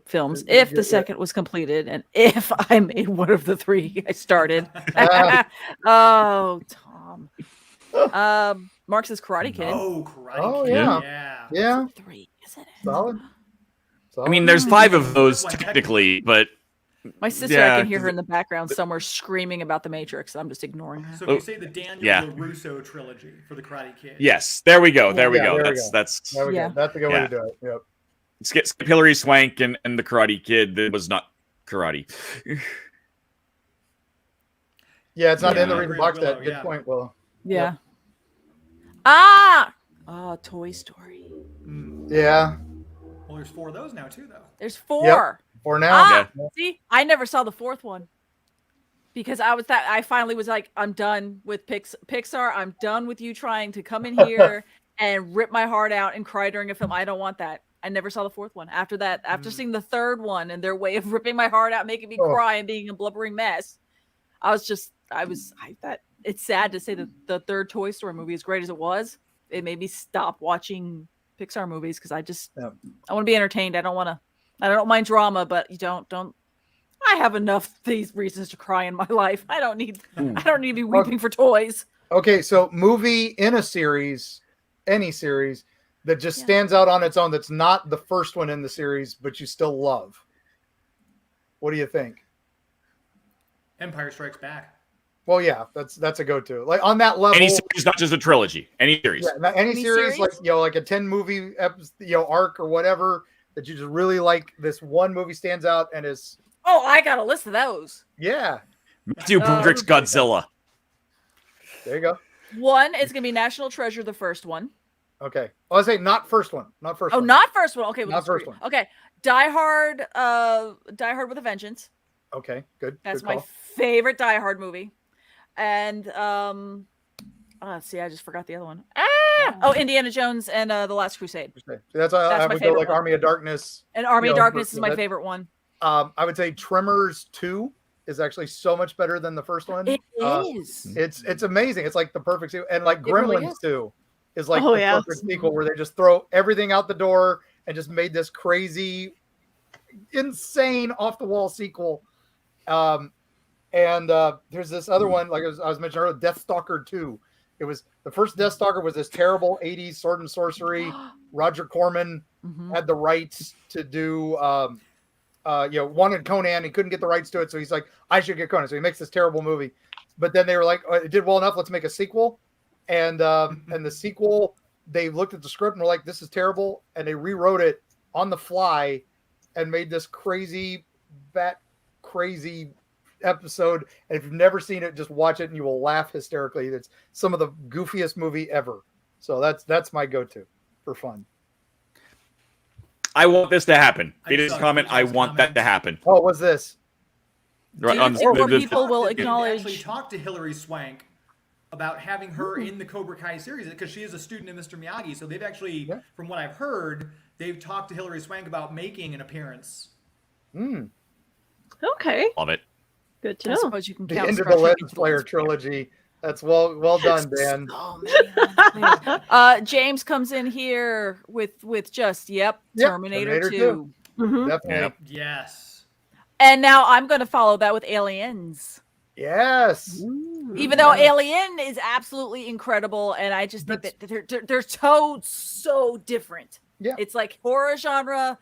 films, if the second was completed, and if I made one of the 3 I started. Oh, Tom. Marx's Karate Kid. Oh, Karate Kid. Oh, yeah. 3, isn't it? Solid. I mean, there's 5 of those technically, but my sister, I can hear her in the background somewhere screaming about the Matrix. I'm just ignoring her. So if you say the Daniel LaRusso trilogy for the Karate Kid. Yes, there we go. There we go. That's a good way to do it. Yep. Skip Hilary Swank and the Karate Kid. That was not karate. Yeah, it's not in the reading box set. Good point, Will. Yeah. Yep. Toy Story. Yeah. Well, there's 4 of those now too, though. There's 4. Yep. 4 now. See, I never saw the 4th one because I finally was like, I'm done with Pixar. I'm done with you trying to come in here and rip my heart out and cry during a film. I don't want that. I never saw the 4th one. After that, after seeing the 3rd one and their way of ripping my heart out, making me cry and being a blubbering mess, It's sad to say that the third Toy Story movie, as great as it was, it made me stop watching Pixar movies because I want to be entertained. I don't mind drama, but you don't. I have enough these reasons to cry in my life. I don't need to be weeping for toys. Okay, so movie in a series, any series that just stands out on its own. That's not the first one in the series, but you still love. What do you think? Empire Strikes Back. Well, yeah, that's a go-to. Like on that level, Any series, not just a trilogy. Any series. Yeah, any series, like like a 10-movie arc or whatever that you just really like. This one movie stands out and is. Oh, I got a list of those. Yeah. Matthew Broderick's Godzilla. There you go. One is gonna be National Treasure, the first one. Okay. Well, I say not first one. Not first one. Not first one. Okay, not first one. Okay. Die Hard with a Vengeance. Okay, good. That's good my favorite Die Hard movie. And see, I just forgot the other one. Indiana Jones and the Last Crusade. That's I would go like Army of Darkness. And Army of Darkness is my favorite one. I would say Tremors 2 is actually so much better than the first one. It is. It's amazing. It's like the perfect sequel. And like Gremlins 2 is like the perfect sequel where they just throw everything out the door and just made this crazy, insane, off the wall sequel. And there's this other one, like I was mentioning earlier, Deathstalker 2. It was the first Deathstalker was this terrible 80s sword and sorcery. Roger Corman had the rights to do, wanted Conan. He couldn't get the rights to it, so he's like, I should get Conan. So he makes this terrible movie. But then they were like, it did well enough. Let's make a sequel. And the sequel, they looked at the script and were like, this is terrible. And they rewrote it on the fly and made this crazy episode. And if you've never seen it, just watch it and you will laugh hysterically. It's some of the goofiest movie ever. So that's my go-to for fun. I want this to happen. Fetus comment. I want that to happen. Oh, what's this? Right, people will acknowledge. Actually, talk to Hilary Swank about having her in the Cobra Kai series because she is a student of Mr. Miyagi. So they've actually, from what I've heard, they've talked to Hilary Swank about making an appearance. Okay. Love it. Good to I know. suppose you can The count end of the Lens Flare trilogy. That's well done, Dan. James comes in here with just Terminator 2. Mm-hmm. Definitely. Yep. Yes. And now I'm going to follow that with Aliens. Yes. Even though Alien is absolutely incredible, and I just think that they're so different. Yeah. It's like horror genre,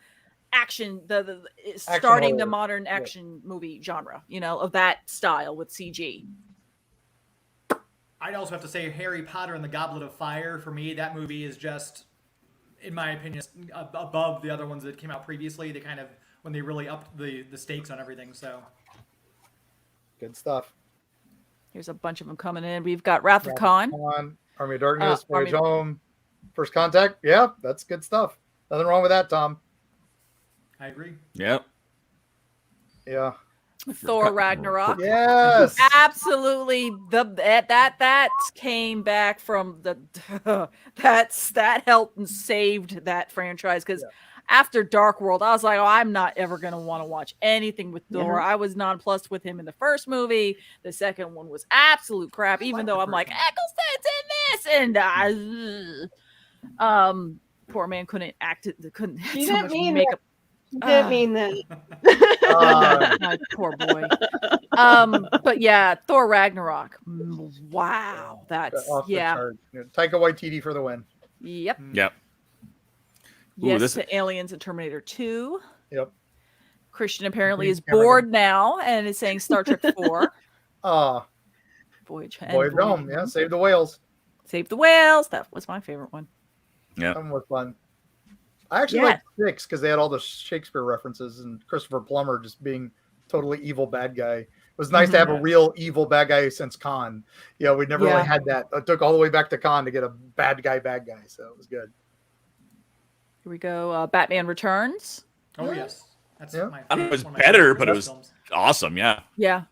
action, the Action starting horror. the modern action movie genre, of that style with CG. I'd also have to say Harry Potter and the Goblet of Fire. For me, that movie is just, in my opinion, above the other ones that came out previously. They kind of, when they really upped the stakes on everything. So Good stuff. Here's a bunch of them coming in. We've got Wrath of Khan. Army of Darkness, Voyage Army- Home, First Contact. Yeah, that's good stuff. Nothing wrong with that, Tom. I agree. Yep. Yeah. Thor Ragnarok. Yes. Absolutely. That came back from the that helped and saved that franchise because after Dark World, I was like, I'm not ever gonna want to watch anything with Thor. I was nonplussed with him in the first movie. The second one was absolute crap, even though I'm like, Eccleston's in this, and poor man couldn't act it, couldn't have You so didn't much mean makeup. Didn't mean that. My poor boy. But yeah, Thor Ragnarok. Wow, that's Off the chart. Taika Waititi for the win. Yep. Yep. Yes to Aliens and Terminator 2. Yep. Christian apparently is Cameron. bored now and is saying Star Trek 4. Voyage Home. Yeah, Save the Whales. Save the Whales. That was my favorite one. Yeah. That one was fun. I actually liked 6 because they had all the Shakespeare references and Christopher Plummer just being totally evil bad guy. It was nice to have a real evil bad guy since Khan. Yeah, we never really had that. It took all the way back to Khan to get a bad guy. So it was good. Here we go. Batman Returns. Oh, yes. That's my I don't know if it was one of my better, favorite but it was films. awesome. Yeah. Yeah.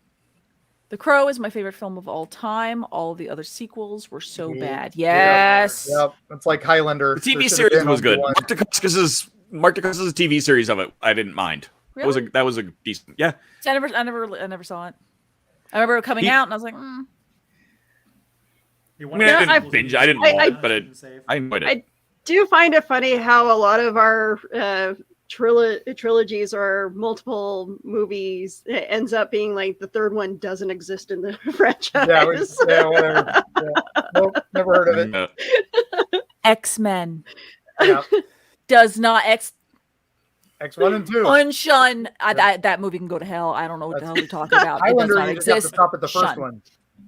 The Crow is my favorite film of all time. All of the other sequels were so bad. Yes. Yep. It's like Highlander. The TV series was good. Mark Dacascos's TV series of it, I didn't mind. Really? That was a decent. Yeah. I never saw it. I remember it coming out, and I was like, I didn't binge. I didn't watch it, but I enjoyed it. I do find it funny how a lot of our trilogies or multiple movies it ends up being like the third one doesn't exist in the franchise. Yeah, whatever. Yeah. Nope, never heard of it. X-Men. Yeah. Does not X1 and 2. Unshun. That movie can go to hell. I don't know what the hell you're talking about. It does Highlander, not you just have exist. to stop at the first Shun. one. Too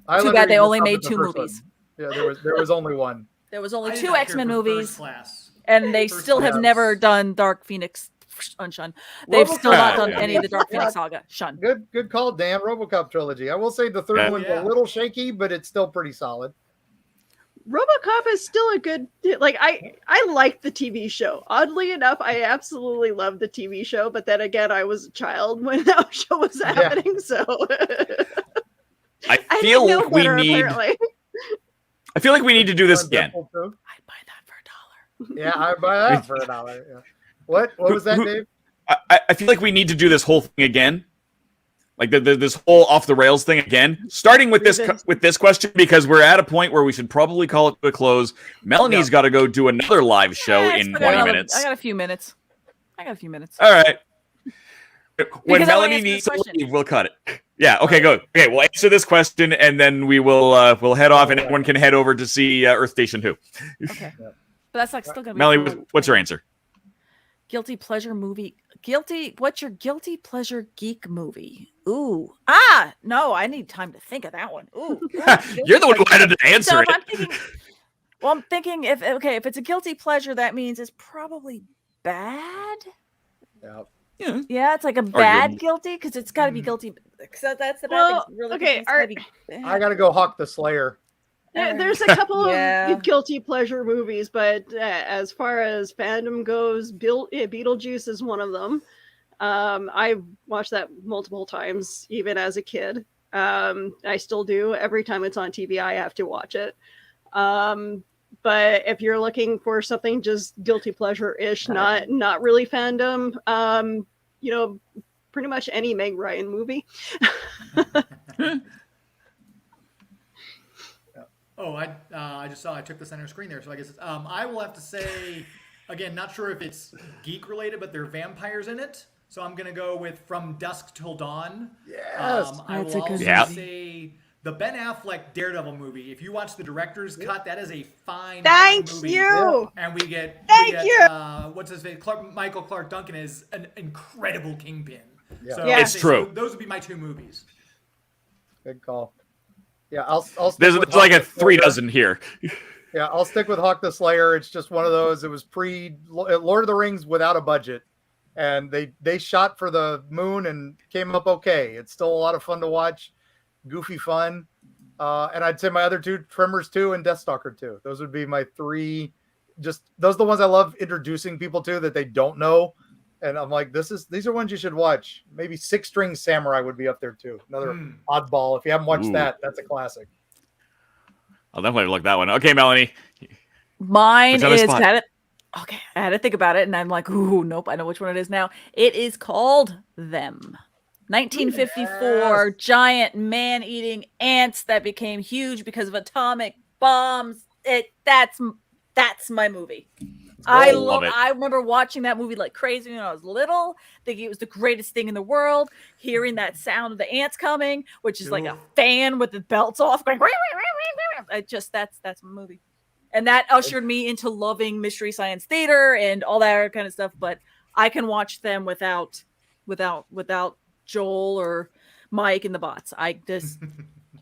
Highlander, bad they you just only stop made at the 2 first movies. one. Yeah, there was only one. There was only I did 2 not care X-Men for movies, First Class. and they still have never done Dark Phoenix Unshun. They've still not done any of the Dark Phoenix saga. Shun. Good call, Dan. RoboCop trilogy. I will say the third one's a little shaky, but it's still pretty solid. RoboCop is still a good, like, I like the TV show. Oddly enough, I absolutely love the TV show, but then again, I was a child when that show was happening, so I feel like we need. apparently. I feel like we need to do this again. I'd buy that for $1. Yeah, I'd buy that for $1. Yeah. What was that, Dave? I feel like we need to do this whole thing again. Like this whole off the rails thing again, starting with this question, because we're at a point where we should probably call it to a close. Melanie's got to go do another live show in 20 minutes. I got a few minutes. All right. When Because Melanie needs to leave, we'll cut it. Yeah. Okay. Go. Okay. We'll answer this question, and then we will we'll head off, and everyone can head over to see Earth Station Who. Okay. But that's like still gonna be Melanie, what's your answer? Guilty pleasure movie. What's your guilty pleasure geek movie? Ooh. No, I need time to think of that one. Ooh. You're the one who had to answer So it. I'm thinking if it's a guilty pleasure, that means it's probably bad. Yeah, it's like a bad guilty because it's got to be guilty. So that's the bad thing. Really, okay, I gotta go Hawk the Slayer. There's a couple of guilty pleasure movies, but as far as fandom goes, Beetlejuice is one of them. I've watched that multiple times, even as a kid. I still do. Every time it's on TV, I have to watch it. But if you're looking for something just guilty pleasure-ish, not really fandom, pretty much any Meg Ryan movie. Oh, I just saw I took the center screen there, so I guess I will have to say, again, not sure if it's geek related, but there are vampires in it, so I'm gonna go with From Dusk Till Dawn. Yes, I will also say the Ben Affleck Daredevil movie. If you watch the director's cut, that is a fine movie. You. And we get what's his name? Michael Clark Duncan is an incredible Kingpin. Yeah. So It's true. So those would be my 2 movies. Good call. Yeah, I'll There's with like a Hawk the 3 Slayer. dozen here. Yeah, I'll stick with Hawk the Slayer. It's just one of those. It was pre Lord of the Rings without a budget, and they shot for the moon and came up okay. It's still a lot of fun to watch, goofy fun, and I'd say my other 2, Tremors 2 and Deathstalker 2. Those would be my 3. Just those are the ones I love introducing people to that they don't know, and I'm like, these are ones you should watch. Maybe Six String Samurai would be up there too. Another oddball. If you haven't watched that, that's a classic. I'll definitely look that one. Okay, Melanie. Mine is spot. I had to think about it, and I'm like, ooh, nope, I know which one it is now. It is called Them. 1954, giant man-eating ants that became huge because of atomic bombs. That's my movie. I love it. I remember watching that movie like crazy when I was little, thinking it was the greatest thing in the world. Hearing that sound of the ants coming, which is like a fan with the belts off, going. That's my movie, and that ushered me into loving Mystery Science Theater and all that kind of stuff. But I can watch them without Joel or Mike and the bots. I can just go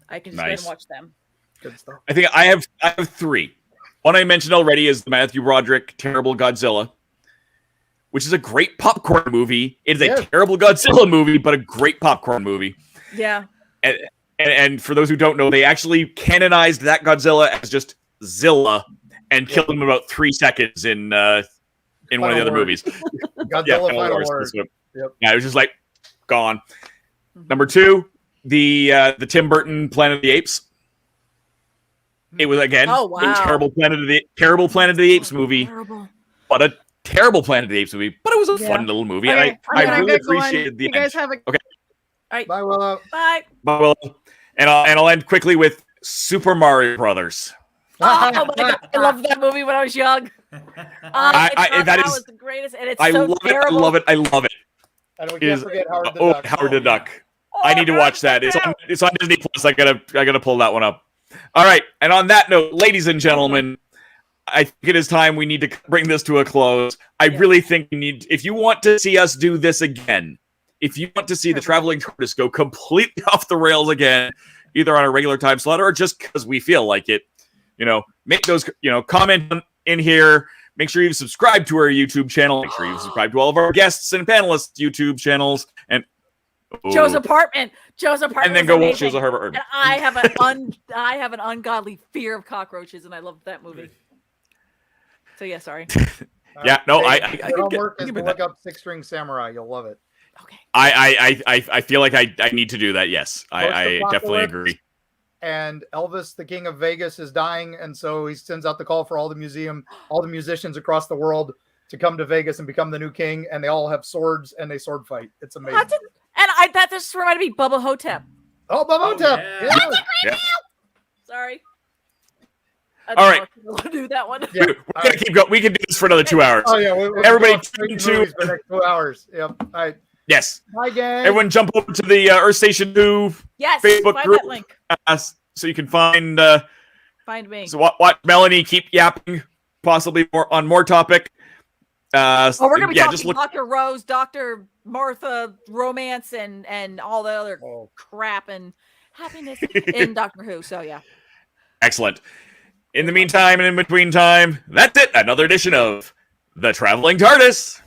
and watch them. Good stuff. I think I have 3. One I mentioned already is the Matthew Broderick Terrible Godzilla, which is a great popcorn movie. It is a terrible Godzilla movie, but a great popcorn movie. Yeah. And for those who don't know, they actually canonized that Godzilla as just Zilla and killed him in about 3 seconds in one of the other movies. Godzilla Final Word. Yeah, it was just like gone. Number 2, the Tim Burton Planet of the Apes. It was again a terrible Planet of the Apes movie, but a terrible Planet of the Apes movie. But it was a fun little movie. Okay, I really appreciated the end. You guys have a All right. Bye, Willow. Bye. Bye, Willow. And I'll end quickly with Super Mario Brothers. Oh my god, I loved that movie when I was young. That was the greatest, and it's so terrible. I love it. And we can't forget Howard the Duck. Howard the Duck. I need to watch that. It's on Disney Plus. I gotta pull that one up. All right. And on that note, ladies and gentlemen, I think it is time we need to bring this to a close. I really think we need, if you want to see us do this again, if you want to see the Traveling TARDIS go completely off the rails again, either on a regular time slot or just because we feel like it, make those, comment in here. Make sure you subscribe to our YouTube channel. Make sure you subscribe to all of our guests and panelists' YouTube channels. And Joe's apartment. And then go watch Joe's apartment. And I have an ungodly fear of cockroaches, and I loved that movie. So yeah, sorry. Yeah, no, homework is to look up Six String Samurai. You'll love it. Okay. I feel like I need to do that. Yes, I definitely agree. And Elvis, the King of Vegas, is dying, and so he sends out the call for all the musicians across the world to come to Vegas and become the new king. And they all have swords and they sword fight. It's amazing. That just reminded me, Bubba Hotep. Oh, Bubba Hotep! Yeah. Sorry. All right. We'll do that one. Yeah. We're gonna keep going. We can do this for another 2 hours. Oh yeah, we're everybody tune to for the next 2 hours. Yep. All right. Yes. Hi, gang. Everyone, jump over to the Earth Station 2 Facebook group, that link. So you can find me. So watch Melanie keep yapping, possibly more topic. We're gonna be talking Dr. Rose, Dr. Martha, romance, and all the other crap and happiness in Doctor Who. So yeah. Excellent. In the meantime and in between time, that's it. Another edition of the Traveling TARDIS.